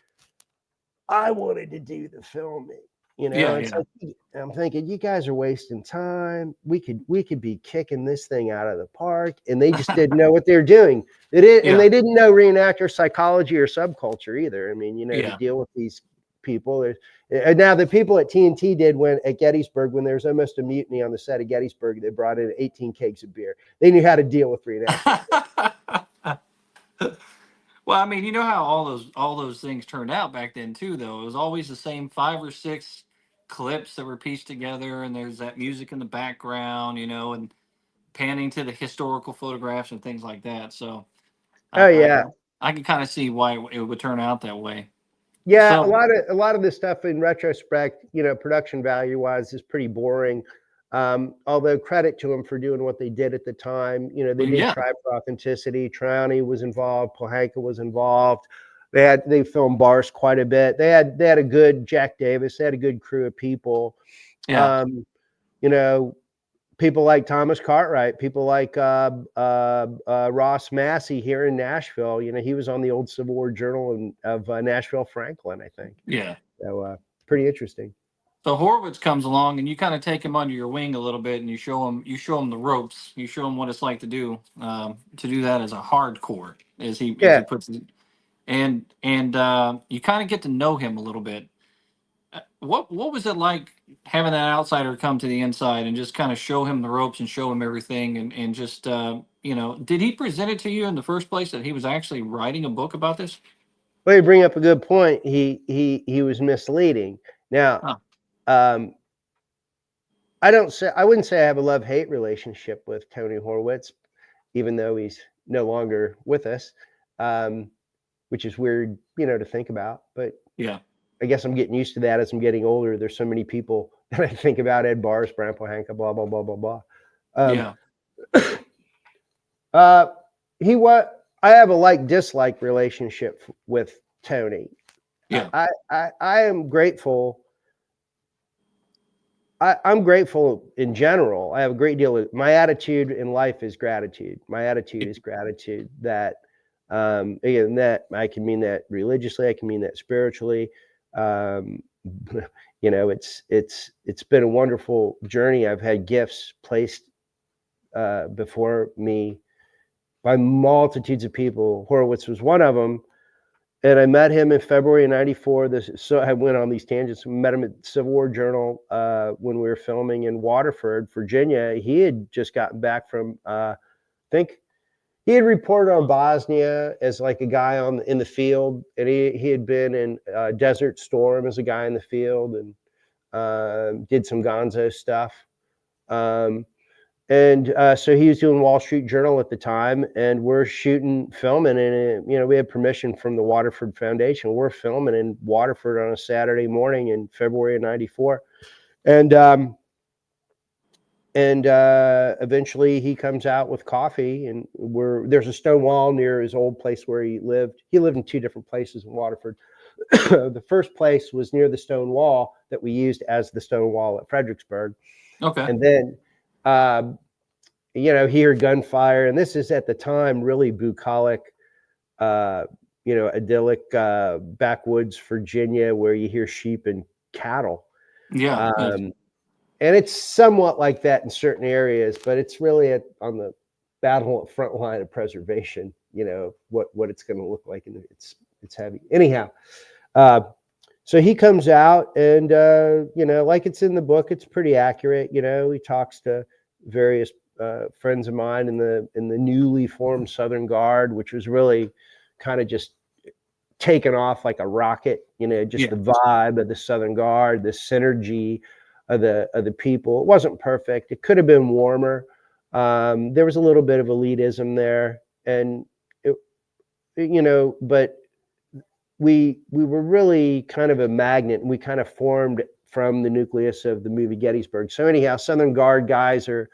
I wanted to do the filming. You know, Yeah. it's Yeah. like, I'm thinking, you guys are wasting time. We could be kicking this thing out of the park, and they just didn't know what they were doing. They didn't, and Yeah. they didn't know reenactor psychology or subculture either. I mean, you know, to Yeah. deal with these people. And now the people at TNT did when at Gettysburg, when there was almost a mutiny on the set of Gettysburg, they brought in 18 kegs of beer. They knew how to deal with reenactors. Well, I mean, you know how all those things turned out back then too, though. It was always the same 5 or 6 clips that were pieced together, and there's that music in the background, you know, and panning to the historical photographs and things like that. So Oh I yeah. I can kind of see why it would turn out that way. Yeah, So a lot of this stuff in retrospect, you know, production value wise is pretty boring. Although credit to them for doing what they did at the time. You know, they did yeah, try for authenticity. Trowny was involved. Pohanka was involved. They filmed bars quite a bit. They had a good Jack Davis. They had a good crew of people. yeah, Um, you know, people like Thomas Cartwright, people like Ross Massey here in Nashville. You know, he was on the old Civil War Journal of Nashville Franklin, I think. yeah. So pretty interesting. So Horwitz comes along, and you kind of take him under your wing a little bit, and you show him the ropes. You show him what it's like to do that as a hardcore, as he Yeah. puts it, and you kind of get to know him a little bit. What was it like having that outsider come to the inside and just kind of show him the ropes and show him everything, and just did he present it to you in the first place that he was actually writing a book about this? Well, you bring up a good point. He was misleading. Now, Huh. um, I wouldn't say I have a love-hate relationship with Tony Horwitz, even though he's no longer with us, which is weird, you know, to think about. But Yeah, I guess I'm getting used to that as I'm getting older. There's so many people that I think about: Ed Bars, Brian Pohanka, blah blah blah blah blah. Um, yeah, uh, he what I have a like-dislike relationship with Tony. yeah, I am grateful. I'm grateful in general. I have a great deal of my attitude in life is gratitude. My attitude is gratitude that again, that I can mean that religiously, I can mean that spiritually. Um, you know, it's been a wonderful journey. I've had gifts placed before me by multitudes of people. Horwitz was one of them. And I met him in February of '94. So I went on these tangents. Met him at Civil War Journal when we were filming in Waterford, Virginia. He had just gotten back from, I think he had reported on Bosnia as like a guy in the field, and he had been in Desert Storm as a guy in the field, and did some Gonzo stuff. And so he was doing Wall Street Journal at the time, and we're filming, and we had permission from the Waterford Foundation. We're filming in Waterford on a Saturday morning in February of '94, and eventually he comes out with coffee, and there's a stone wall near his old place where he lived. He lived in 2 different places in Waterford. The first place was near the stone wall that we used as the stone wall at Fredericksburg. Okay. And then, he heard gunfire, and this is at the time really bucolic, idyllic backwoods Virginia, where you hear sheep and cattle. Yeah. And it's somewhat like that in certain areas, but it's really on the battle front line of preservation. What it's going to look like, and it's heavy. Anyhow, so he comes out, and like it's in the book, it's pretty accurate. He talks to various friends of mine in the newly formed Southern Guard, which was really kind of just taken off like a rocket. The vibe of the Southern Guard, the synergy of the people. It wasn't perfect. It could have been warmer. There was a little bit of elitism there, and but we were really kind of a magnet, and we kind of formed from the nucleus of the movie Gettysburg. So anyhow, Southern Guard guys are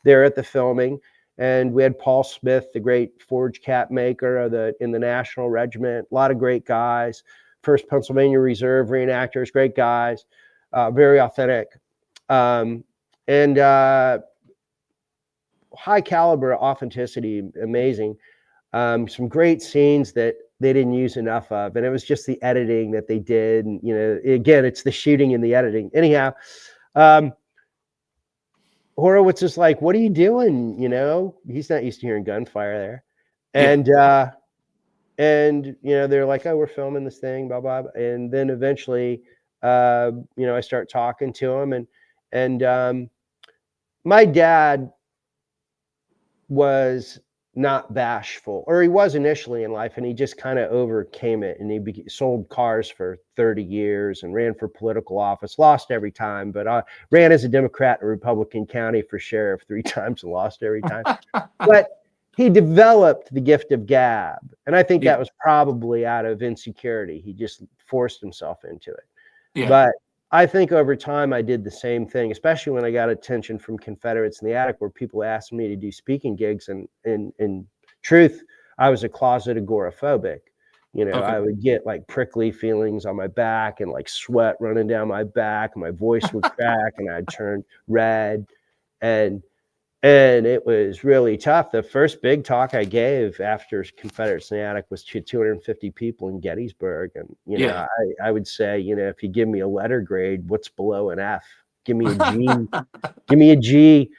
there at the filming, and we had Paul Smith, the great forge cap maker in the National Regiment. A lot of great guys. 1st Pennsylvania Reserve reenactors, great guys. Very authentic, and high caliber authenticity, amazing. Some great scenes that they didn't use enough of, and it was just the editing that they did. And, again, it's the shooting and the editing. Anyhow, Horwitz is like, "What are you doing?" He's not used to hearing gunfire there, and they're like, "Oh, we're filming this thing, blah blah." And then eventually, I start talking to him, and my dad was not bashful, or he was initially in life, and he just kind of overcame it, and he sold cars for 30 years and ran for political office, lost every time, but ran as a Democrat in a Republican county for sheriff 3 times and lost every time. But he developed the gift of gab, and I think that was probably out of insecurity. He just forced himself into it. But I think over time I did the same thing, especially when I got attention from Confederates in the attic, where people asked me to do speaking gigs, and in truth, I was a closet agoraphobic. I would get like prickly feelings on my back and like sweat running down my back, and my voice would crack, and I'd turn red, and it was really tough. The first big talk I gave after Confederates in the attic was to 250 people in Gettysburg. And, I would say, if you give me a letter grade, what's below an F? Give me a G. Give me a G.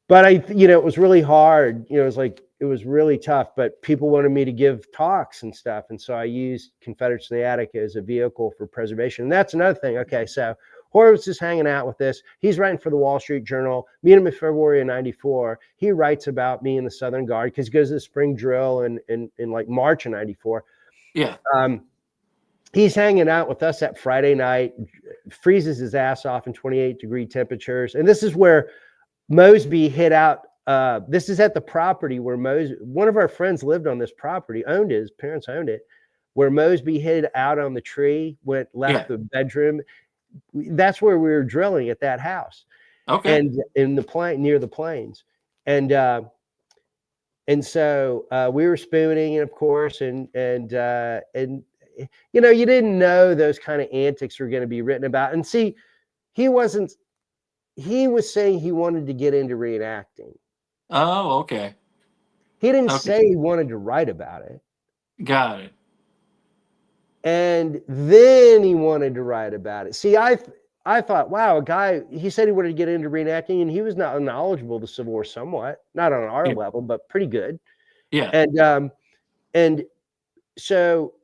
But it was really hard. It was really tough, but people wanted me to give talks and stuff. And so I used Confederates in the attic as a vehicle for preservation. And that's another thing. Okay. So Horwitz is hanging out with this. He's writing for the Wall Street Journal. Meet him in February of '94. He writes about me in the Southern Guard because he goes to the spring drill in like March of '94. Yeah. He's hanging out with us that Friday night, freezes his ass off in 28-degree temperatures. And this is where Mosby hid out. This is at the property where one of our friends lived on this property, his parents owned it, where Mosby hid out on the tree, left the bedroom. That's where we were drilling, at that house. Okay. And in the plain, near the plains. And so we were spooning, of course, and you didn't know those kind of antics were going to be written about. And see, he was saying he wanted to get into reenacting. Oh, okay. He didn't say he wanted to write about it. Got it. And then he wanted to write about it. See, I thought, wow, a guy, he said he wanted to get into reenacting, and he was not knowledgeable of the Civil War somewhat, not on our level, but pretty good. Yeah. And so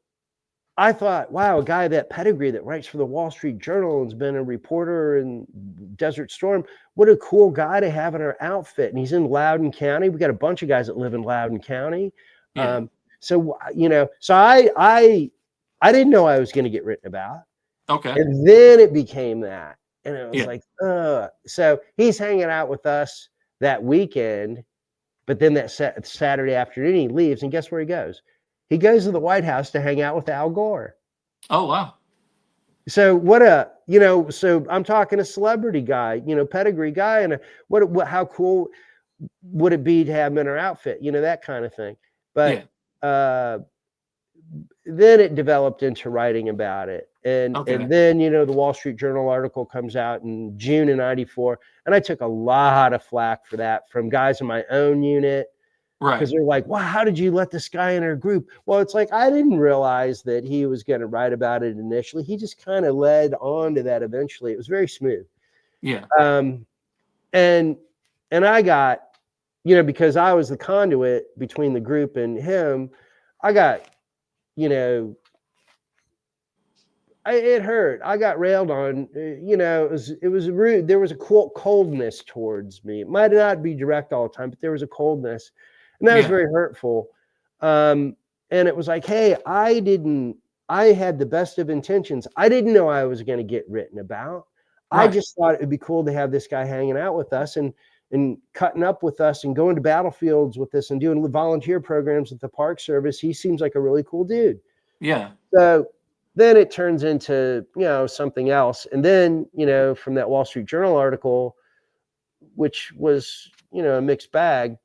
I thought, wow, a guy of that pedigree that writes for the Wall Street Journal and has been a reporter in Desert Storm, what a cool guy to have in our outfit. And he's in Loudoun County. We got a bunch of guys that live in Loudoun County. Yeah. So I didn't know I was going to get written about. Okay. And then it became that. And it was like, so he's hanging out with us that weekend. But then that Saturday afternoon, he leaves, and guess where he goes? He goes to the White House to hang out with Al Gore. Oh, wow. So so I'm talking a celebrity guy, pedigree guy, and how cool would it be to have him in our outfit, that kind of thing. But then it developed into writing about it. And then, the Wall Street Journal article comes out in June of '94. And I took a lot of flack for that from guys in my own unit. Right. Because they're like, wow, how did you let this guy in our group? Well, it's like, I didn't realize that he was going to write about it initially. He just kind of led on to that eventually. It was very smooth. Yeah. And I got, because I was the conduit between the group and him, I got, it hurt. I got railed on, it was rude. There was a coldness towards me. It might not be direct all the time, but there was a coldness. And that was very hurtful. And it was like, hey, I had the best of intentions. I didn't know I was going to get written about. Right. I just thought it would be cool to have this guy hanging out with us and cutting up with us and going to battlefields with us and doing volunteer programs with the Park Service. He seems like a really cool dude. Yeah. So then it turns into, something else. And then, from that Wall Street Journal article, which was, a mixed bag,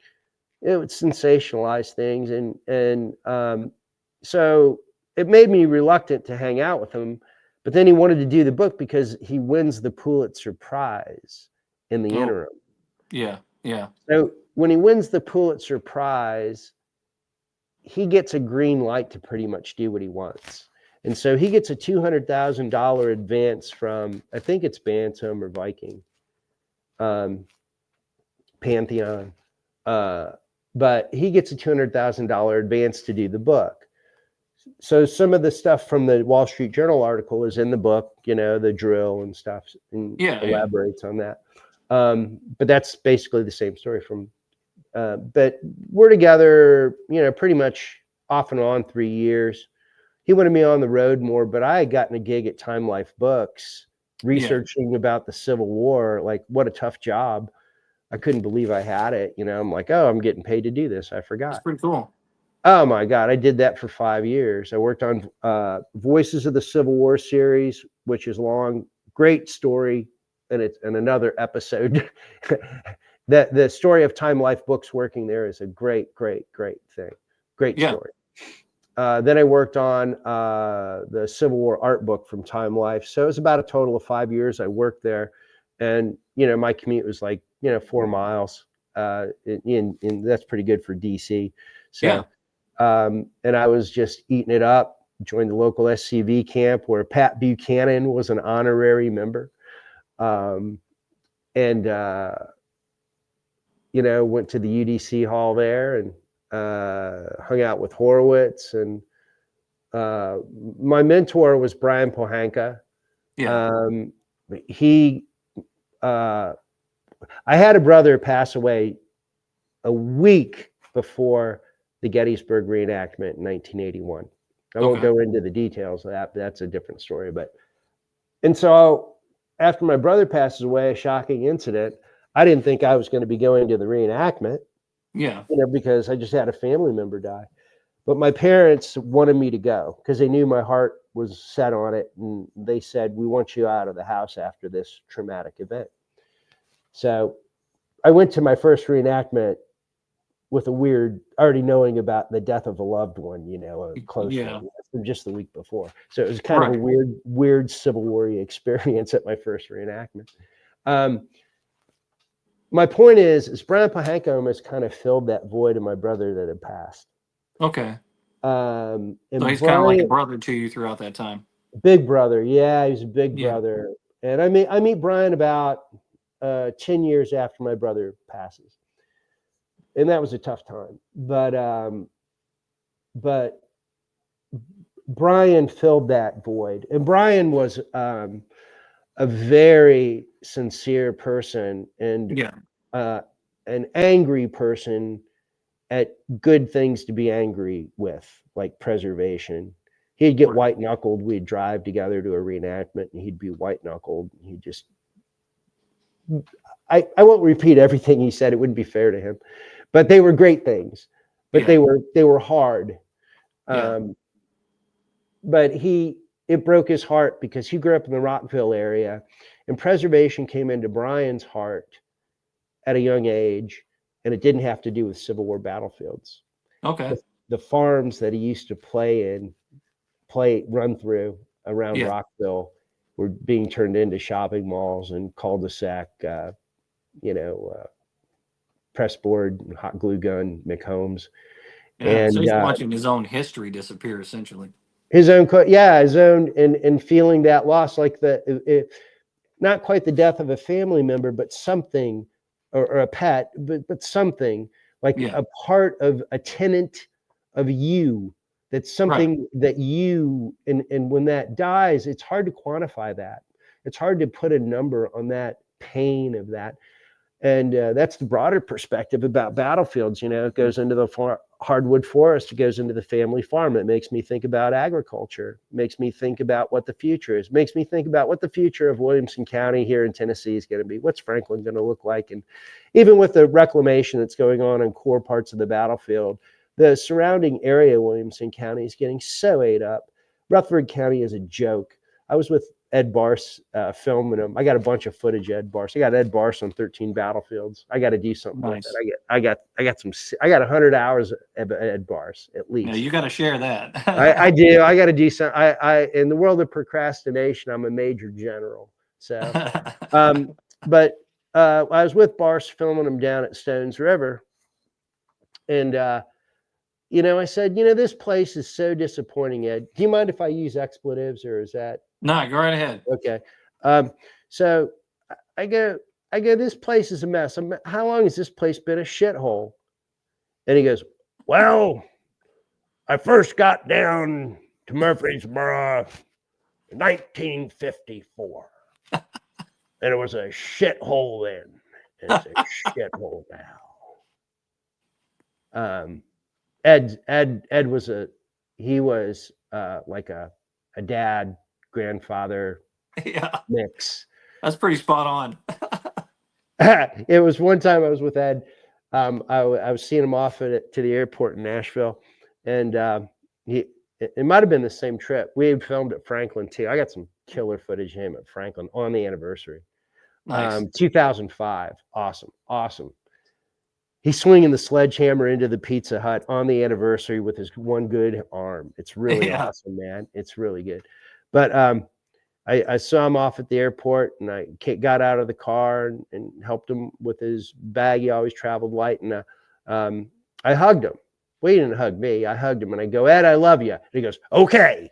it would sensationalize things. And so it made me reluctant to hang out with him. But then he wanted to do the book because he wins the Pulitzer Prize in the interim. Yeah. Yeah. So when he wins the Pulitzer Prize, he gets a green light to pretty much do what he wants. And so he gets a $200,000 advance from, I think it's Bantam or Viking, Pantheon. But he gets a $200,000 advance to do the book. So some of the stuff from the Wall Street Journal article is in the book, the drill and stuff, and elaborates on that. But that's basically the same story from, but we're together, pretty much off and on 3 years. He wanted me on the road more, but I had gotten a gig at Time Life Books researching about the Civil War. Like, what a tough job. I couldn't believe I had it. I'm like, oh, I'm getting paid to do this. I forgot. That's pretty cool. Oh my God. I did that for 5 years. I worked on Voices of the Civil War series, which is long, great story. And it's another episode. The story of Time Life Books working there is a great thing. Great story. Then I worked on the Civil War art book from Time Life. So it was about a total of 5 years I worked there. And, my commute was like, 4 miles. And that's pretty good for DC. So, and I was just eating it up, joined the local SCV camp where Pat Buchanan was an honorary member. And went to the UDC hall there and hung out with Horwitz. And my mentor was Brian Pohanka. I had a brother pass away a week before the Gettysburg reenactment in 1981. I won't go into the details of that, but that's a different story. And so after my brother passes away, a shocking incident, I didn't think I was going to be going to the reenactment. Because I just had a family member die. But my parents wanted me to go because they knew my heart was set on it. And they said, we want you out of the house after this traumatic event. So I went to my first reenactment with a weird, already knowing about the death of a loved one, a close one, from just the week before. So it was kind of a weird Civil War experience at my first reenactment. My point is Brian Pohanka almost kind of filled that void of my brother that had passed. Okay. And so he's kind of like a brother to you throughout that time. Big brother. Yeah, he was a big brother. And I meet Brian about 10 years after my brother passes. And that was a tough time. But Brian filled that void. And Brian was a very sincere person and an angry person at good things to be angry with, like preservation. He'd get white knuckled. We'd drive together to a reenactment and he'd be white knuckled. He'd just I won't repeat everything he said. It wouldn't be fair to him, but they were great things, but Yeah. they were hard. Yeah. But it broke his heart because he grew up in the Rockville area, and preservation came into Brian's heart at a young age, and it didn't have to do with Civil War battlefields. Okay. The farms that he used to run through around Yeah. Rockville were being turned into shopping malls and cul-de-sac, press board, hot glue gun, McHomes. Yeah. So And he's watching his own history disappear, essentially. his own, and feeling that loss, like not quite the death of a family member, but something, or a pet, but something like Yeah. a part of a tenant of you. That's something that you, and when that dies, it's hard to quantify that. It's hard to put a number on that pain of that. And that's the broader perspective about battlefields. It goes into the hardwood forest. It goes into the family farm. It makes me think about agriculture. It makes me think about what the future is. It makes me think about what the future of Williamson County here in Tennessee is going to be. What's Franklin going to look like? And even with the reclamation that's going on in core parts of the battlefield, the surrounding area of Williamson County is getting so ate up. Rutherford County is a joke. I was with Ed Barse filming them. I got a bunch of footage of Ed Barse. I got Ed Barse on 13 battlefields. I got to do something with it. I got 100 hours of Ed Barse at least. Yeah, you got to share that. I do. I got to do something. I in the world of procrastination, I'm a major general. So, but I was with Barse filming them down at Stones River, and I said, this place is so disappointing, Ed. Do you mind if I use expletives, or is that? No, go right ahead. Okay. So I go, this place is a mess. How long has this place been a shithole? And he goes, well, I first got down to Murfreesboro in 1954. And it was a shithole then. And it's a shithole now. Ed was like a dad, grandfather mix. That's pretty spot on. It was one time I was with Ed. I was seeing him off to the airport in Nashville, and it might have been the same trip. We had filmed at Franklin too. I got some killer footage of him at Franklin on the anniversary. Nice. 2005. Awesome. He's swinging the sledgehammer into the Pizza Hut on the anniversary with his one good arm. It's really awesome, man. It's really good. But I saw him off at the airport, and I got out of the car and helped him with his bag. He always traveled light, and I hugged him. Well, he didn't hug me. I hugged him, and I go, Ed, I love you. And he goes, okay.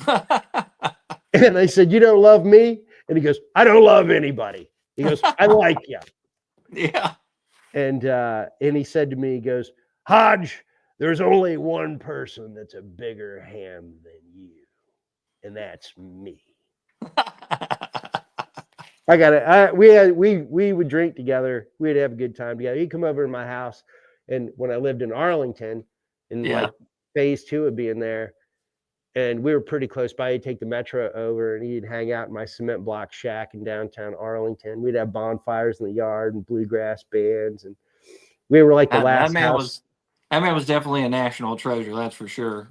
And I said, you don't love me? And he goes, I don't love anybody. He goes, I like you. Yeah. And he said to me, he goes, Hodge, there's only one person that's a bigger ham than you, and that's me. I got it. We would drink together. We'd have a good time together. He'd come over to my house, and when I lived in Arlington, in like phase 2 of being there, and we were pretty close by. He'd take the metro over, and he'd hang out in my cement block shack in downtown Arlington. We'd have bonfires in the yard and bluegrass bands, and we were like the last house. That man was definitely a national treasure, that's for sure.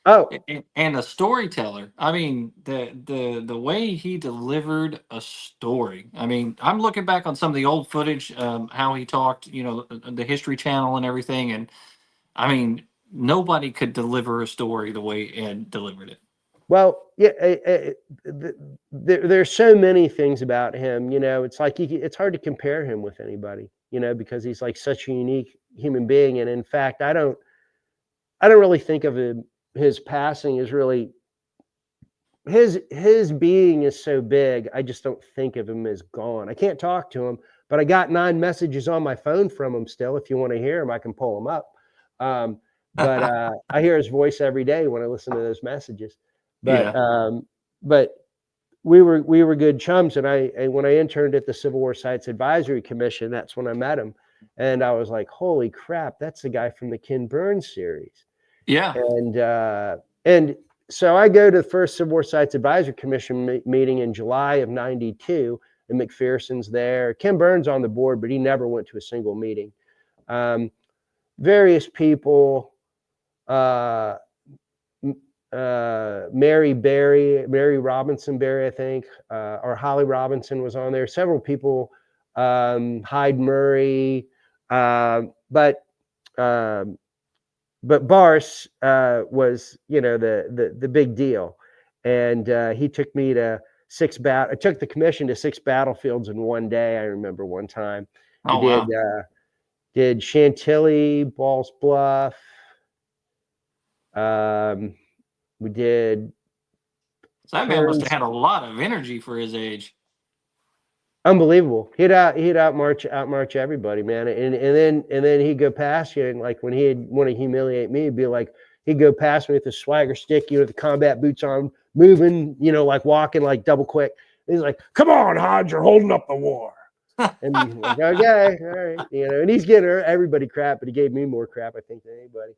Oh, and a storyteller. I mean, the way he delivered a story. I mean, I'm looking back on some of the old footage, how he talked, the History Channel and everything, and I mean, nobody could deliver a story the way Ed delivered it. Well, yeah, there's so many things about him. It's like it's hard to compare him with anybody. Because he's like such a unique human being, and in fact, I don't really think of him. His passing is really his being is so big. I just don't think of him as gone. I can't talk to him, but I got 9 messages on my phone from him still. If you want to hear him, I can pull them up. But I hear his voice every day when I listen to those messages. But but we were good chums, and when I interned at the Civil War Sites Advisory Commission, that's when I met him, and I was like, holy crap, that's the guy from the Ken Burns series. Yeah. And so I go to the first Civil War Sites Advisory Commission meeting in July of '92, and McPherson's there. Ken Burns on the board, but he never went to a single meeting. Various people, Mary Robinson Berry, I think, or Holly Robinson was on there. Several people, Hyde Murray, but Barse was, the big deal, and he took me to I took the commission to 6 battlefields in one day. I remember one time. Oh, We wow. did Chantilly, Ball's Bluff. We did. So that man must have had a lot of energy for his age. Unbelievable. He'd outmarch everybody, man. And then he'd go past you, and like when he'd want to humiliate me, it'd be like he'd go past me with the swagger stick, the combat boots on, moving, like walking like double quick. He's like, "Come on, Hodge, you're holding up the war." And like, okay, all right, and he's getting everybody crap, but he gave me more crap, I think, than anybody.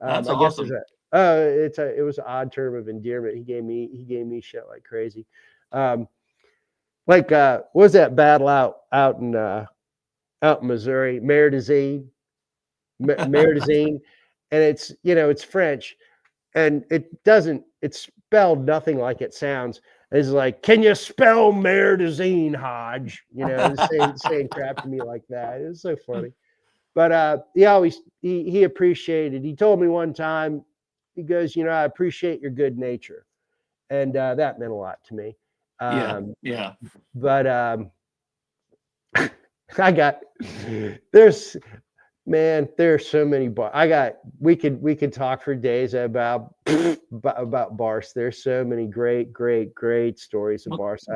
That's I guess awesome. it was an odd term of endearment. He gave me shit like crazy. What was that battle out in Missouri, Merdazine, and it's it's French, and it's spelled nothing like it sounds. It's like, can you spell Merdazine, Hodge? Saying crap to me like that. It was so funny. But he appreciated. He told me one time, he goes, I appreciate your good nature, and that meant a lot to me. Yeah. But there's so many we could talk for days about Barse. There's so many great stories of Barse.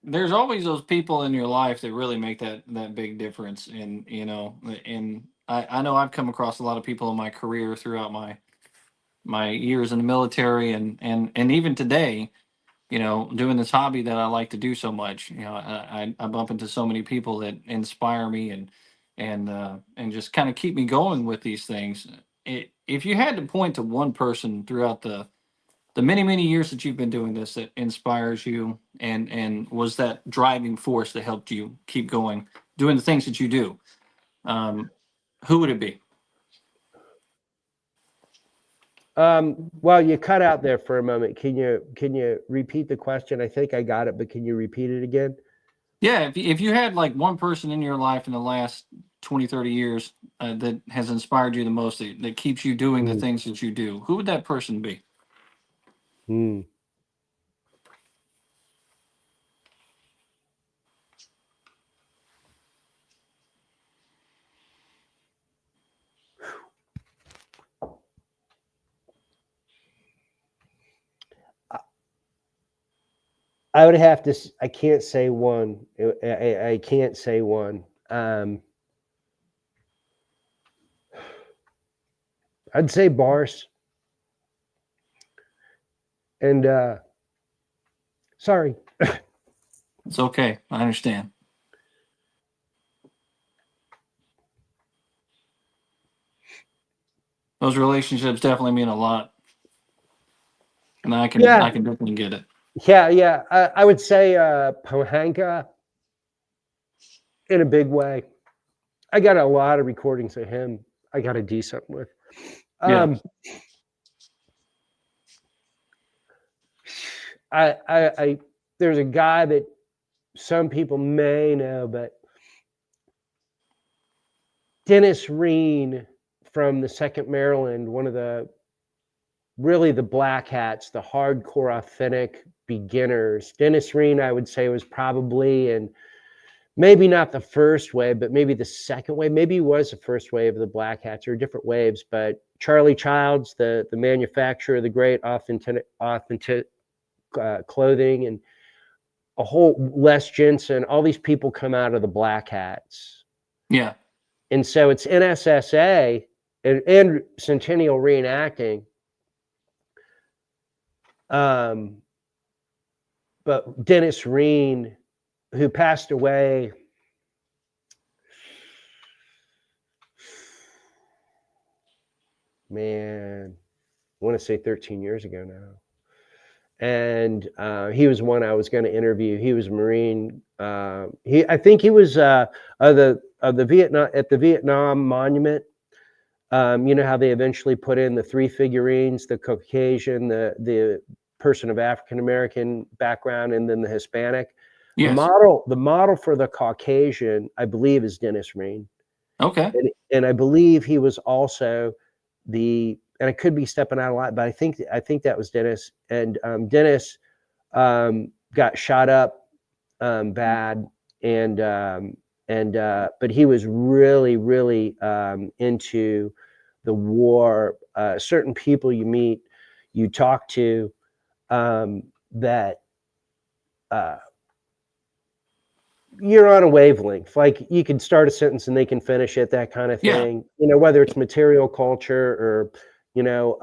There's always those people in your life that really make that big difference. And I know I've come across a lot of people in my career throughout my years in the military, and even today, doing this hobby that I like to do so much. I bump into so many people that inspire me and just kind of keep me going with these things. If you had to point to one person throughout the many years that you've been doing this that inspires you and was that driving force that helped you keep going, doing the things that you do, who would it be? Well, you cut out there for a moment. Can you repeat the question? I think I got it, but can you repeat it again? Yeah, if you had like one person in your life in the last 20, 30 years that has inspired you the most, that keeps you doing the things that you do, who would that person be? I would have to. I can't say one. I can't say one. I'd say Barse. And sorry. It's okay. I understand. Those relationships definitely mean a lot, and I can definitely get it. Yeah. I would say Pohanka in a big way. I got a lot of recordings of him. I got to do something with. I there's a guy that some people may know, but Dennis Reen from the 2nd Maryland, one of the Black Hats, the hardcore, authentic beginners. Dennis Reen, I would say, was probably in maybe not the first wave, but maybe the second wave. Maybe he was the first wave of the Black Hats, or different waves. But Charlie Childs, the manufacturer of the great authentic clothing, and a whole Les Jensen, all these people come out of the Black Hats. Yeah. And so it's NSSA and Centennial Reenacting. But Dennis Reen, who passed away I want to say 13 years ago now. And he was one I was going to interview. He was a Marine, I think he was of the Vietnam at the Vietnam Monument. You know how they eventually put in the three figurines: the Caucasian, the person of African American background, and then the Hispanic. Yes. The model for the Caucasian, I believe, is Dennis Reen. Okay. And I believe he was also and I could be stepping out a lot, but I think that was Dennis. And Dennis got shot up bad, but he was really, really into the war. Certain people you meet, you talk to, that you're on a wavelength. Like you can start a sentence and they can finish it, that kind of thing. You know, whether it's material culture or, you know,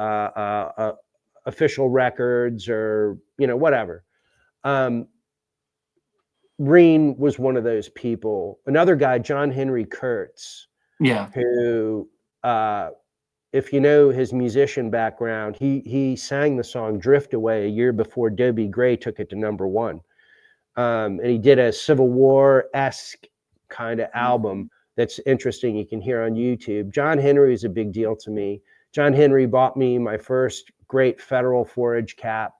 official records or, you know, whatever. Reen was one of those people. Another guy, John Henry Kurtz, who, if you know his musician background, he sang the song "Drift Away" a year before Dobie Gray took it to #1. And he did a Civil War-esque kind of album that's interesting. You can hear on YouTube. John Henry is a big deal to me. John Henry bought me my first great Federal forage cap.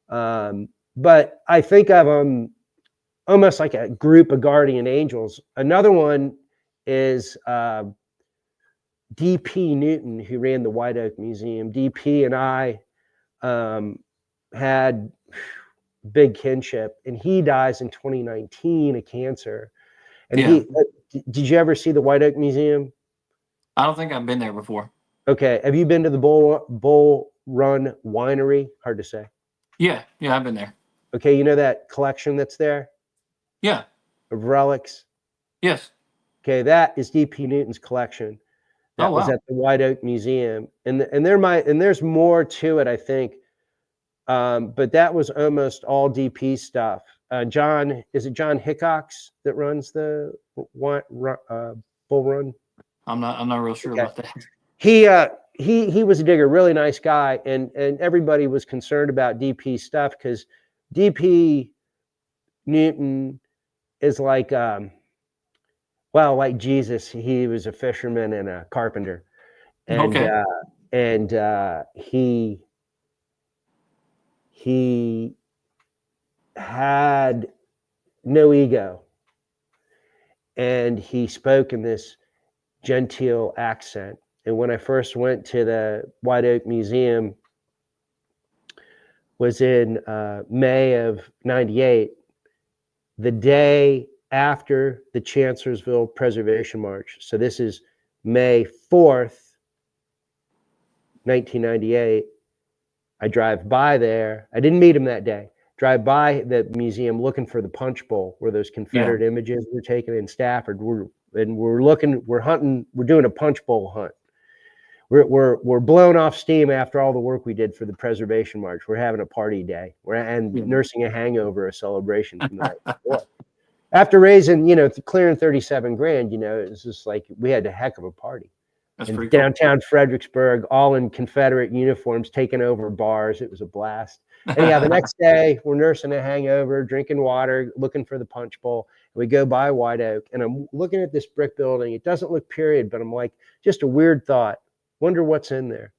But I think of them almost like a group of guardian angels. Another one is D.P. Newton, who ran the White Oak Museum. D.P. and I had big kinship, and he dies in 2019 of cancer. And did you ever see the White Oak Museum? I don't think I've been there before. Okay. Have you been to the Bull Run Winery? Hard to say. Yeah, I've been there. Okay, you know that collection that's there? Yeah. Of relics? Yes. Okay, that is D.P. Newton's collection. That was at the White Oak Museum. And there's more to it, I think. But that was almost all DP stuff. Is it John Hickox that runs the Bull Run? I'm not real sure about that. He was a digger, really nice guy, and everybody was concerned about DP stuff because DP Newton is like like Jesus. He was a fisherman and a carpenter, and he had no ego, and he spoke in this genteel accent. And when I first went to the White Oak Museum, was in May of '98, the day after the Chancellorsville Preservation March. So this is May 4th, 1998. I drive by there. I didn't meet him that day. Drive by the museum looking for the punch bowl where those Confederate images were taken in Stafford. We're hunting. We're doing a punch bowl hunt. We're blown off steam after all the work we did for the Preservation March. We're having a party day. We're nursing a hangover, a celebration from the night before. After raising, clearing 37 grand, it was just like we had a heck of a party. That's in pretty downtown Fredericksburg, all in Confederate uniforms, taking over bars. It was a blast. Anyhow, the next day, we're nursing a hangover, drinking water, looking for the punch bowl. And we go by White Oak, and I'm looking at this brick building. It doesn't look period, but I'm like, just a weird thought. Wonder what's in there.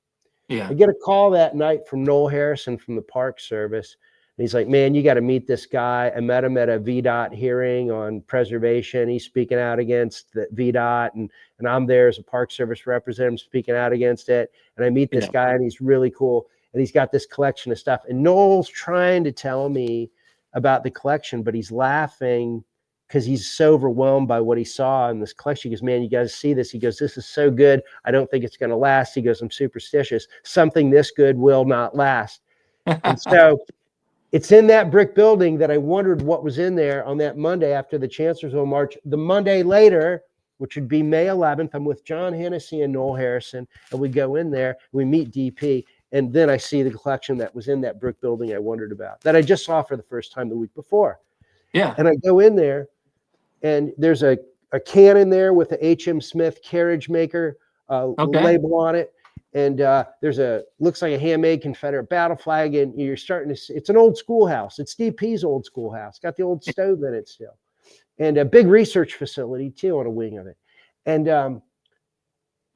Yeah. I get a call that night from Noel Harrison from the Park Service. And he's like, man, you got to meet this guy. I met him at a VDOT hearing on preservation. He's speaking out against the VDOT, and I'm there as a Park Service representative speaking out against it. And I meet this guy, and he's really cool. And he's got this collection of stuff. And Noel's trying to tell me about the collection, but he's laughing because he's so overwhelmed by what he saw in this collection. He goes, man, you guys see this? He goes, this is so good. I don't think it's going to last. He goes, I'm superstitious. Something this good will not last. And so it's in that brick building that I wondered what was in there on that Monday after the Chancellorsville March. The Monday later, which would be May 11th, I'm with John Hennessy and Noel Harrison, and we go in there, we meet DP, and then I see the collection that was in that brick building I wondered about, that I just saw for the first time the week before. Yeah. And I go in there, and there's a cannon there with the H.M. Smith carriage maker label on it. And there's looks like a handmade Confederate battle flag, and you're starting to see, it's an old schoolhouse. It's DP's old schoolhouse. Got the old stove in it still. and a big research facility too on a wing of it. And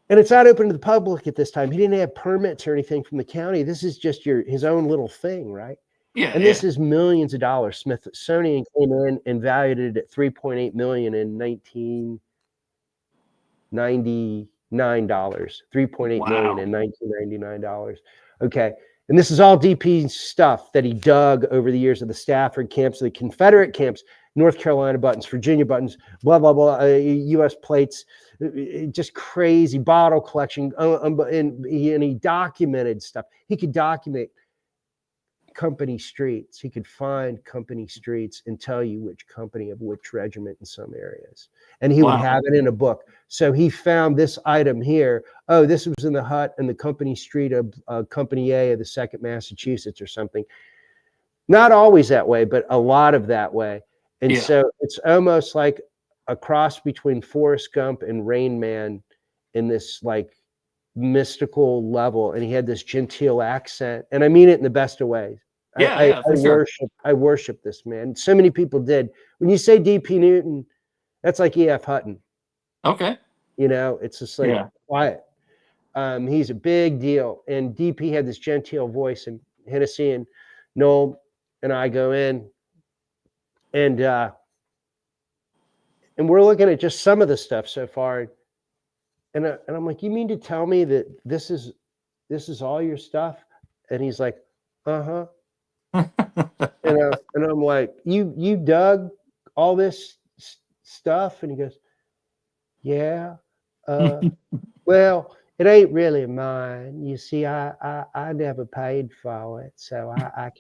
it's not open to the public at this time. He didn't have permits or anything from the county. This is just his own little thing, right? Yeah. And this is millions of dollars. Smithsonian came in and valued it at $3.8 million in 1999 dollars. $3.8 million in 1999 dollars. Okay. And this is all DP's stuff that he dug over the years of the Stafford camps, the Confederate camps, North Carolina buttons, Virginia buttons, blah, blah, blah, U.S. plates, just crazy bottle collection. And he documented stuff. He could document company streets. He could find company streets and tell you which company of which regiment in some areas. And he would have it in a book. So he found this item here. Oh, this was in the hut in the company street of Company A of the 2nd Massachusetts or something. Not always that way, but a lot of that way. And so it's almost like a cross between Forrest Gump and Rain Man in this like mystical level. And he had this genteel accent. And I mean it in the best of ways. I worship this man. So many people did. When you say DP Newton, that's like E.F. Hutton. Okay. You know, it's just like quiet. He's a big deal. And DP had this genteel voice, and Hennessy and Noel and I go in, and we're looking at just some of the stuff so far. And I'm like, you mean to tell me that this is all your stuff? And he's like, uh-huh. And I'm like, you dug all this stuff? And he goes, yeah. Well, it ain't really mine. You see, I never paid for it, so I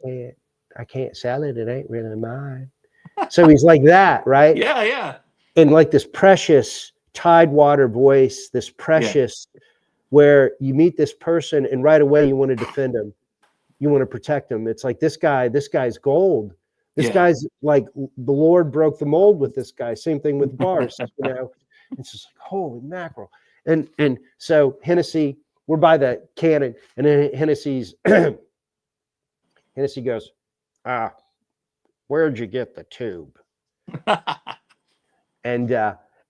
can't sell it. It ain't really mine. So he's like that, right? Yeah. And like this precious Tidewater voice, this precious, where you meet this person and right away you want to defend him. You want to protect him. It's like this guy's gold. This guy's like, the Lord broke the mold with this guy. Same thing with Bars, you know. It's just like, holy mackerel. And so Hennessy, we're by the cannon, and then Hennessy goes, where'd you get the tube? And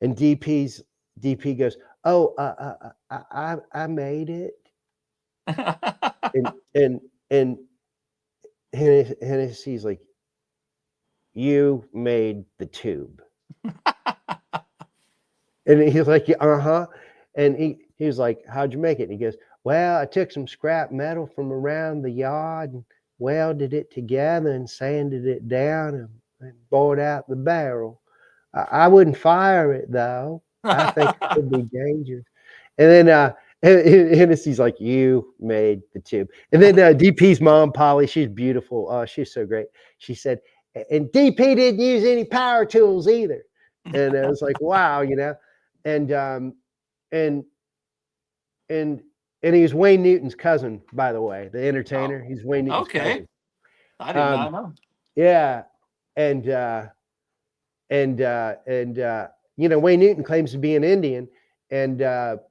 DP goes, oh, I made it. And Hennessy's like, you made the tube. And he's like, uh-huh. And he was like, how'd you make it? And he goes, well, I took some scrap metal from around the yard and welded it together and sanded it down and bored out the barrel. I wouldn't fire it, though. I think it would be dangerous. And then Hennessy's like, you made the tube. And then DP's mom, Polly, she's beautiful. Oh, she's so great. She said, and DP didn't use any power tools either. And I was like, wow, you know. And he was Wayne Newton's cousin, by the way, the entertainer. He's Wayne Newton's cousin. I did not know. Yeah. And you know, Wayne Newton claims to be an Indian. And at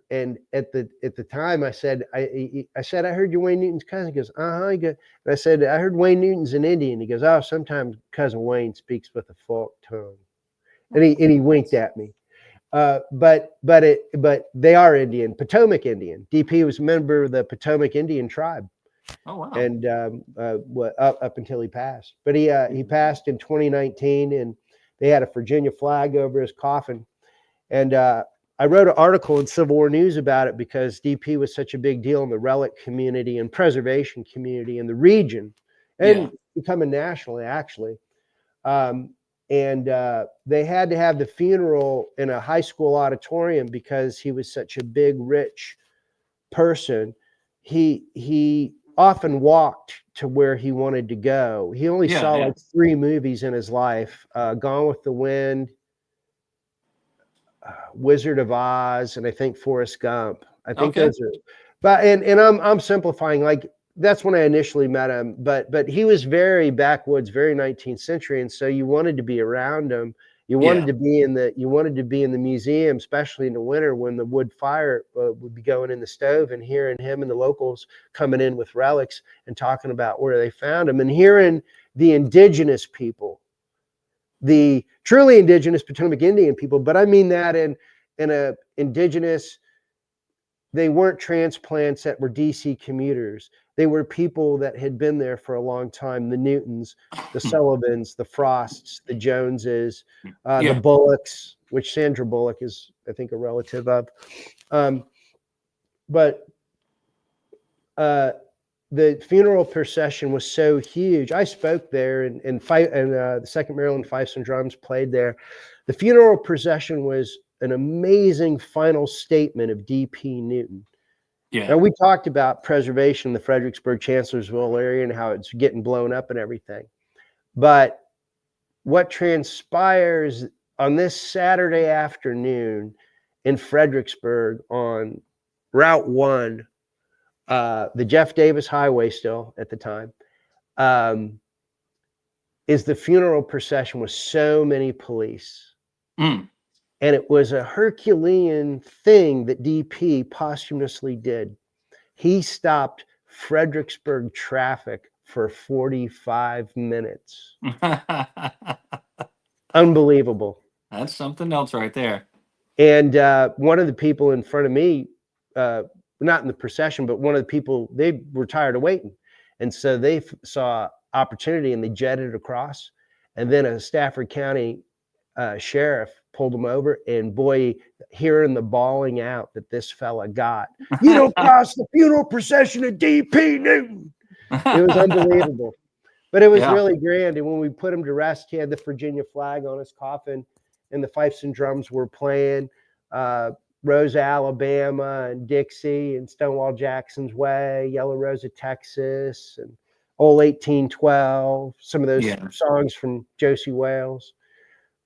the time I said, I heard you're Wayne Newton's cousin. He goes, uh-huh. And I said, I heard Wayne Newton's an Indian. He goes, oh, sometimes cousin Wayne speaks with a forked tongue. And he winked at me. But they are Indian, Potomac Indian. DP was a member of the Potomac Indian tribe. Oh wow! And up until he passed. But he passed in 2019, and they had a Virginia flag over his coffin. And I wrote an article in Civil War News about it because DP was such a big deal in the relic community and preservation community in the region, and becoming nationally actually. And they had to have the funeral in a high school auditorium because he was such a big, rich person. He often walked to where he wanted to go. He only saw like 3 movies in his life: Gone with the Wind, Wizard of Oz, and I think Forrest Gump. I think those are. But and I'm simplifying. Like, that's when I initially met him, but he was very backwoods, very 19th century, and so you wanted to be around him. You wanted to be in the museum, especially in the winter when the wood fire would be going in the stove, and hearing him and the locals coming in with relics and talking about where they found him, and hearing the indigenous people the truly indigenous Potomac Indian people, but I mean that in a indigenous, they weren't transplants that were DC commuters. They were people that had been there for a long time. The Newtons, the Sullivans, the Frosts, the Joneses, the Bullocks, which Sandra Bullock is, I think, a relative of. But the funeral procession was so huge. I spoke there, and the Second Maryland Fifes and Drums played there. The funeral procession was an amazing final statement of D.P. Newton. Yeah. Now, we talked about preservation in the Fredericksburg, Chancellorsville area and how it's getting blown up and everything. But what transpires on this Saturday afternoon in Fredericksburg on Route 1, the Jeff Davis Highway still at the time, is the funeral procession with so many police. And it was a Herculean thing that DP posthumously did. He stopped Fredericksburg traffic for 45 minutes. Unbelievable. That's something else right there. And one of the people in front of me, not in the procession, but one of the people, they were tired of waiting. And so they saw opportunity and they jetted across. And then a Stafford County sheriff pulled them over, and boy, hearing the bawling out that this fella got, you don't cross the funeral procession of D.P. Newton. It was unbelievable. But it was really grand. And when we put him to rest, he had the Virginia flag on his coffin, and the Fifes and Drums were playing Rosa, Alabama, and Dixie, and Stonewall Jackson's Way, Yellow Rose of Texas, and Old 1812, some of those songs from Josie Wales.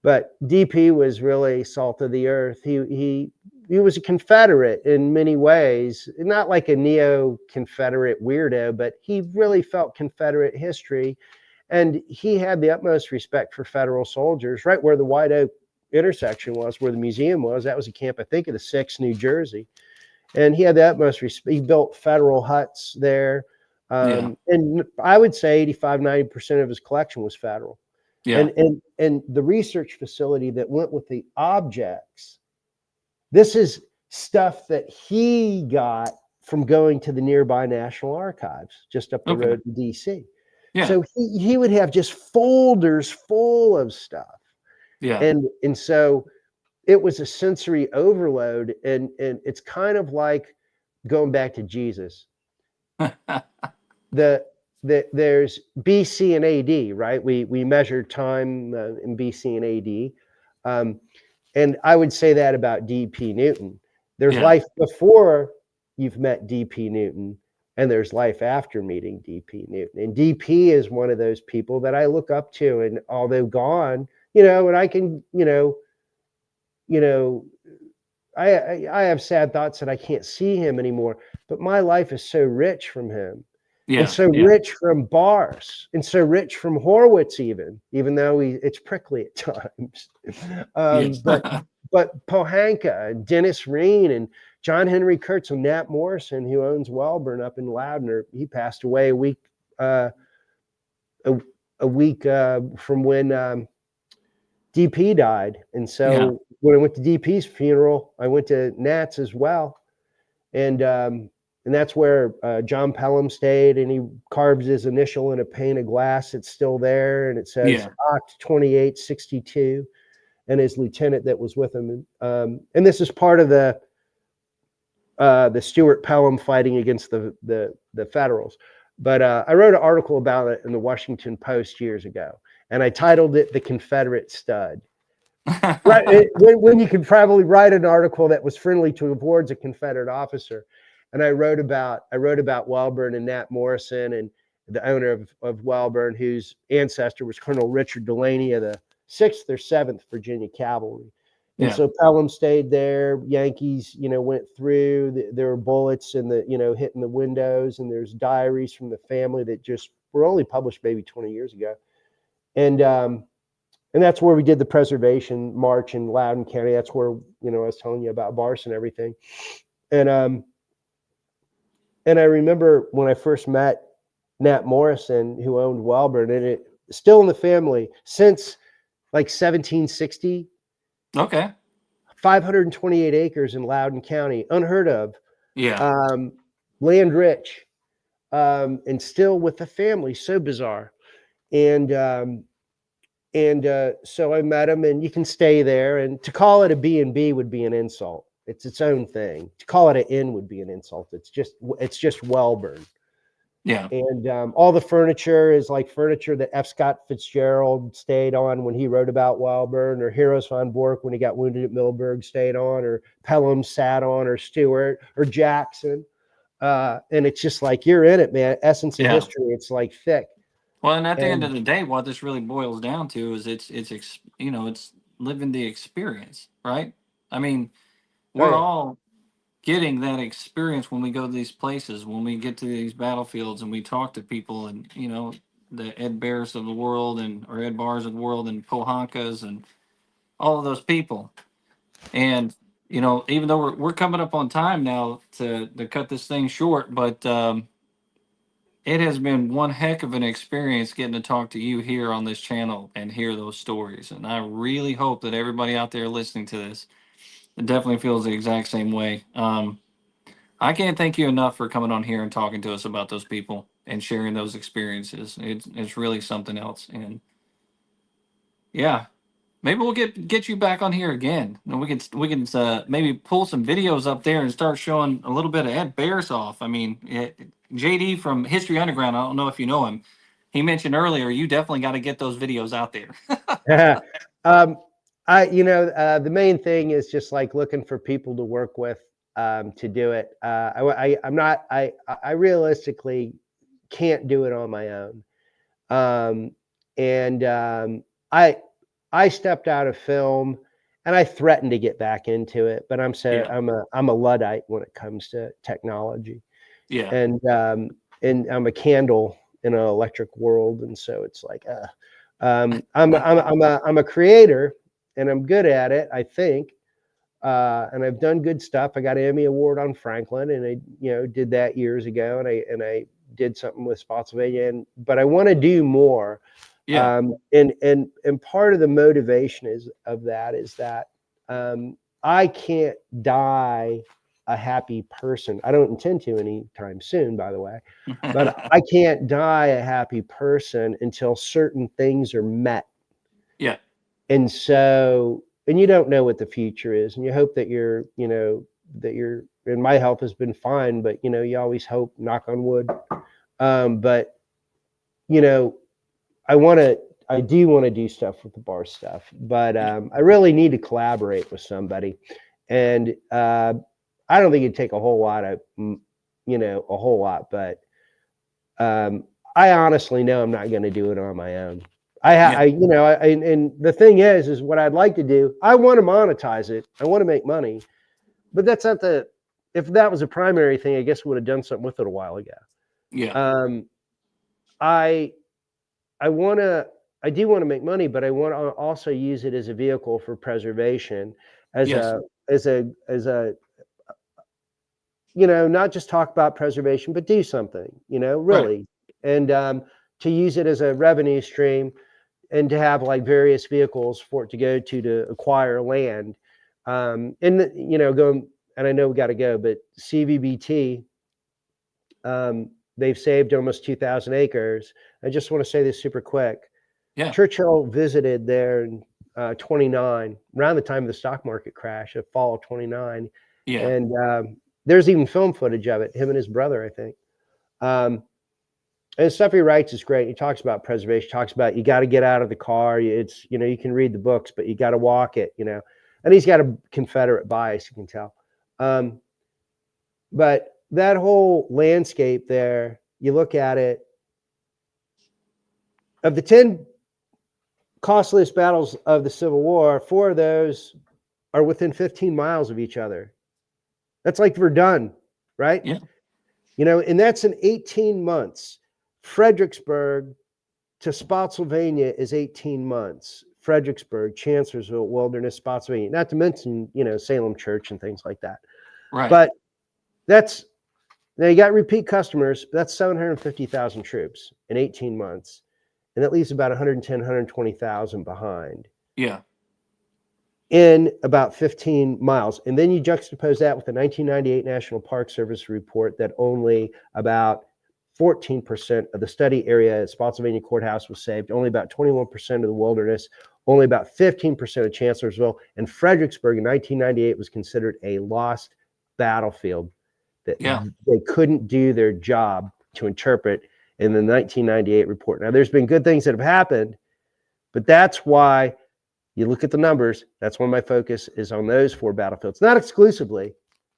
But DP was really salt of the earth. He was a Confederate in many ways, not like a neo-Confederate weirdo, but he really felt Confederate history. And he had the utmost respect for federal soldiers. Right where the White Oak intersection was, where the museum was, that was a camp, I think, of the 6th, New Jersey. And he had the utmost respect. He built federal huts there. And I would say 85-90% of his collection was federal. And the research facility that went with the objects, this is stuff that he got from going to the nearby National Archives just up the road in DC. So he would have just folders full of stuff. And so it was a sensory overload, and it's kind of like going back to Jesus. There's BC and AD, right? We measure time in BC and AD. And I would say that about D.P. Newton. There's life before you've met D.P. Newton, and there's life after meeting D.P. Newton. And D.P. is one of those people that I look up to, and although gone, and I can, I have sad thoughts that I can't see him anymore, but my life is so rich from him. And so rich from Bars, and so rich from Horwitz, even though it's prickly at times. But Pohanka and Dennis Reen and John Henry Kurtz and Nat Morrison, who owns Welborn up in Loudon, he passed away a week from when DP died. And so when I went to DP's funeral, I went to Nat's as well. And that's where John Pelham stayed, and he carves his initial in a pane of glass. It's still there, and it says Oct 2862, and his lieutenant that was with him. And this is part of the Stuart Pelham fighting against the Federals. But I wrote an article about it in the Washington Post years ago, and I titled it "The Confederate Stud." Right, when you could probably write an article that was friendly towards a Confederate officer. And I wrote about Welborn and Nat Morrison, and the owner of Welborn, whose ancestor was Colonel Richard Delaney of the 6th or 7th Virginia Cavalry. And so Pelham stayed there. Yankees, went through. There were bullets in the, hitting the windows, and there's diaries from the family that just were only published maybe 20 years ago. And that's where we did the preservation march in Loudoun County. That's where, I was telling you about Bars and everything. And I remember when I first met Nat Morrison, who owned Welborn, and it still in the family since like 1760, Okay. 528 acres in Loudoun County, unheard of, Yeah. land rich, and still with the family, so bizarre. And so I met him, and you can stay there. And to call it a B&B would be an insult. It's its own thing. To call it an inn would be an insult. It's just Welborn. Yeah. And all the furniture is like furniture that F. Scott Fitzgerald stayed on when he wrote about Welborn, or Heroes von Bork when he got wounded at Milburg stayed on, or Pelham sat on, or Stewart, or Jackson. And it's just like, you're in it, man. Essence of history. It's like thick. Well, and at the end of the day, what this really boils down to is it's living the experience, right? I mean, we're all getting that experience when we go to these places, when we get to these battlefields and we talk to people, and the Ed Bears of the world, or Ed Bars of the world, and Pohankas and all of those people. And even though we're coming up on time now to cut this thing short, but it has been one heck of an experience getting to talk to you here on this channel and hear those stories. And I really hope that everybody out there listening to this definitely feels the exact same way. I can't thank you enough for coming on here and talking to us about those people and sharing those experiences. It's really something else. And yeah, maybe we'll get you back on here again, and we can maybe pull some videos up there and start showing a little bit of Ed Bears off. I mean, JD from History Underground, I don't know if you know him. He mentioned earlier, you definitely got to get those videos out there. The main thing is just like looking for people to work with, to do it. I realistically can't do it on my own. I stepped out of film, and I threatened to get back into it, but I'm a Luddite when it comes to technology. Yeah. And I'm a candle in an electric world. And so it's like, I'm a creator, and I'm good at it, I think. And I've done good stuff. I got an Emmy Award on Franklin, and I, did that years ago, and I did something with Spotsylvania, but I want to do more. Yeah. And part of the motivation is that I can't die a happy person. I don't intend to anytime soon, by the way, but I can't die a happy person until certain things are met. Yeah. And so, and you don't know what the future is, and you hope that and my health has been fine, but you always hope, knock on wood. But I do want to do stuff with the bar stuff, but I really need to collaborate with somebody. And I don't think it'd take a whole lot, but I honestly know I'm not going to do it on my own. And the thing is what I'd like to do. I want to monetize it. I want to make money, but that's not if that was a primary thing, I guess we would have done something with it a while ago. Yeah. I do want to make money, but I want to also use it as a vehicle for preservation, as a not just talk about preservation, but do something, really. Right. And to use it as a revenue stream, and to have like various vehicles for it to go to acquire land. And I know we got to go, but CVBT, they've saved almost 2,000 acres. I just want to say this super quick. Yeah. Churchill visited there in 29, around the time of the stock market crash of fall of 29. Yeah. And there's even film footage of it, him and his brother, I think. And the stuff he writes is great. He talks about preservation, talks about you got to get out of the car. It's, you can read the books, but you got to walk it, and he's got a Confederate bias, you can tell. But that whole landscape there, you look at it, of the 10 costliest battles of the Civil War, 4 of those are within 15 miles of each other. That's like Verdun, right? Yeah. And that's in 18 months. Fredericksburg to Spotsylvania is 18 months. Fredericksburg, Chancellorsville, Wilderness, Spotsylvania, not to mention, Salem Church and things like that. Right. But now you got repeat customers, but that's 750,000 troops in 18 months. And that leaves about 110, 120,000 behind. Yeah. in about 15 miles. And then you juxtapose that with the 1998 National Park Service report that only about 14% of the study area at Spotsylvania Courthouse was saved, only about 21% of the wilderness, only about 15% of Chancellorsville, and Fredericksburg in 1998 was considered a lost battlefield, that Yeah. they couldn't do their job to interpret in the 1998 report. Now, there's been good things that have happened, but that's why you look at the numbers. That's why my focus is on those 4 battlefields, not exclusively.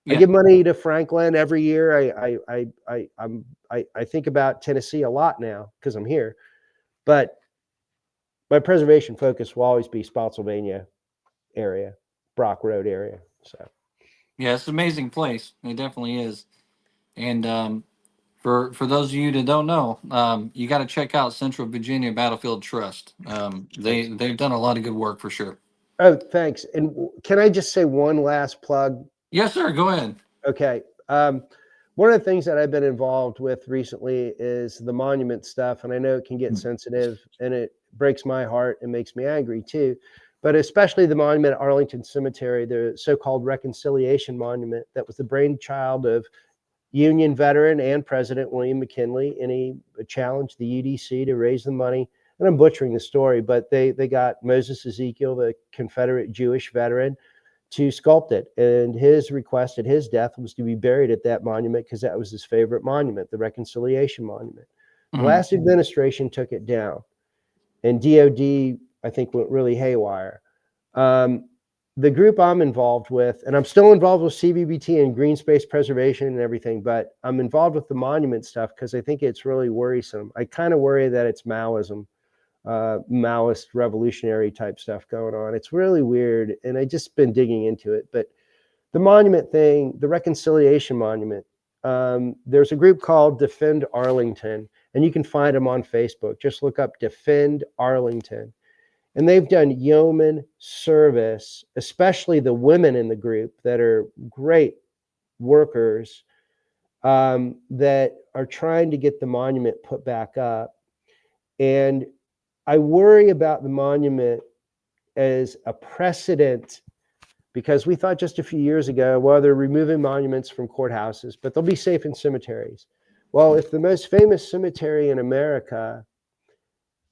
I Yeah. give money to Franklin every year. I think about Tennessee a lot now because I'm here, but my preservation focus will always be Spotsylvania area, Brock Road area. So Yeah, it's an amazing place. It definitely is. And for those of you that don't know, you got to check out Central Virginia Battlefield Trust. They've done a lot of good work for sure. oh, thanks. And can I just say one last plug? Yes, sir. Go ahead. Okay. One of the things that I've been involved with recently is the monument stuff, and I know it can get sensitive, and it breaks my heart and makes me angry too. But especially the monument at Arlington Cemetery, the so-called Reconciliation Monument, that was the brainchild of Union veteran and President William McKinley, and he challenged the UDC to raise the money. And I'm butchering the story, but they got Moses Ezekiel, the Confederate Jewish veteran, to sculpt it. And his request at his death was to be buried at that monument because that was his favorite monument, the Reconciliation Monument. The last administration took it down, and DOD, I think, went really haywire. The group I'm involved with, and I'm still involved with CBBT and green space preservation and everything, but I'm involved with the monument stuff because I think it's really worrisome. I kind of worry that it's Maoism, Maoist revolutionary type stuff going on. It's really weird, and I just been digging into it. But the monument thing, the Reconciliation Monument, there's a group called Defend Arlington, and you can find them on Facebook. Just look up Defend Arlington. And they've done yeoman service, especially the women in the group that are great workers, that are trying to get the monument put back up. And I worry about the monument as a precedent, because we thought just a few years ago, well, they're removing monuments from courthouses, but they'll be safe in cemeteries. Well, if the most famous cemetery in America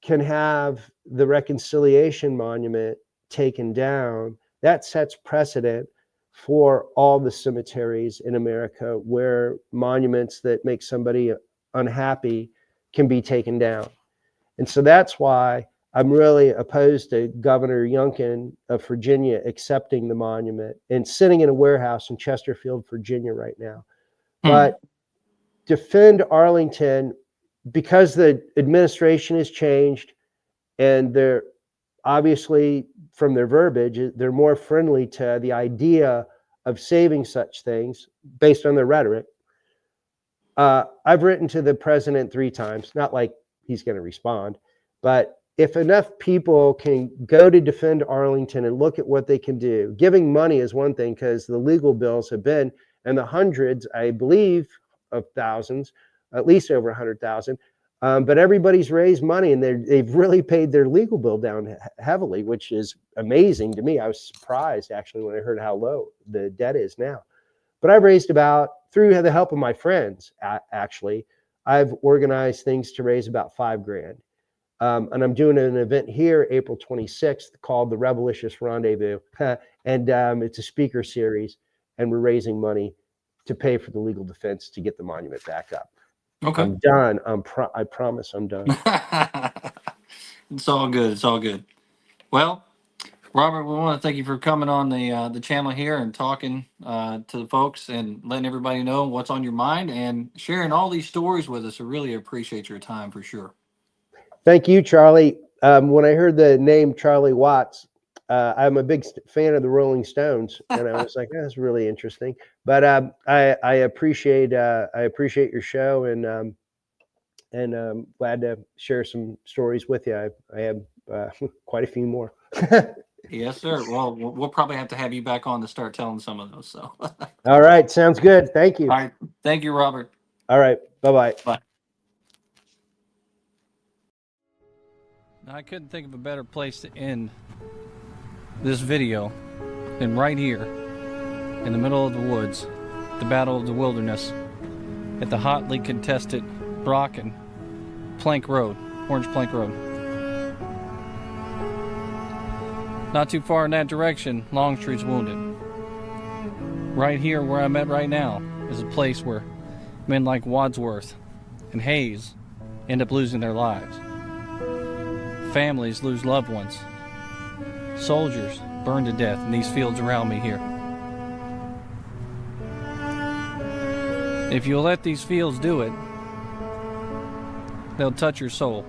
can have the Reconciliation Monument taken down, that sets precedent for all the cemeteries in America where monuments that make somebody unhappy can be taken down. And so that's why I'm really opposed to Governor Youngkin of Virginia accepting the monument and sitting in a warehouse in Chesterfield, Virginia right now. But Defend Arlington, because the administration has changed, and they're obviously, from their verbiage, they're more friendly to the idea of saving such things based on their rhetoric. I've written to the president 3 times, not like he's going to respond, but if enough people can go to Defend Arlington and look at what they can do, giving money is one thing, because the legal bills have been in the hundreds, I believe, of thousands, at least over 100,000. But everybody's raised money, and they've really paid their legal bill down heavily, which is amazing to me. I was surprised, actually, when I heard how low the debt is now. But I've raised about, through the help of my friends, actually, I've organized things to raise about $5,000. And I'm doing an event here, April 26th, called the Rebelicious Rendezvous. And it's a speaker series, and we're raising money to pay for the legal defense to get the monument back up. Okay. I'm done. I promise I'm done. It's all good. It's all good. Well, Robert, we want to thank you for coming on the channel here and talking to the folks and letting everybody know what's on your mind and sharing all these stories with us. I really appreciate your time for sure. Thank you, Charlie. When I heard the name Charlie Watts, I'm a big fan of the Rolling Stones, and I was like, that's really interesting. But I appreciate your show, and I'm glad to share some stories with you. I have quite a few more. Yes, sir. Well, we'll probably have to have you back on to start telling some of those. So. All right, sounds good. Thank you. All right, thank you, Robert. All right, bye-bye. Bye. I couldn't think of a better place to end this video than right here in the middle of the woods, the Battle of the Wilderness, at the hotly contested Brock and Plank Road, Orange Plank Road. Not too far in that direction, Longstreet's wounded. Right here where I'm at right now is a place where men like Wadsworth and Hayes end up losing their lives. Families lose loved ones. Soldiers burn to death in these fields around me here. If you'll let these fields do it, they'll touch your soul.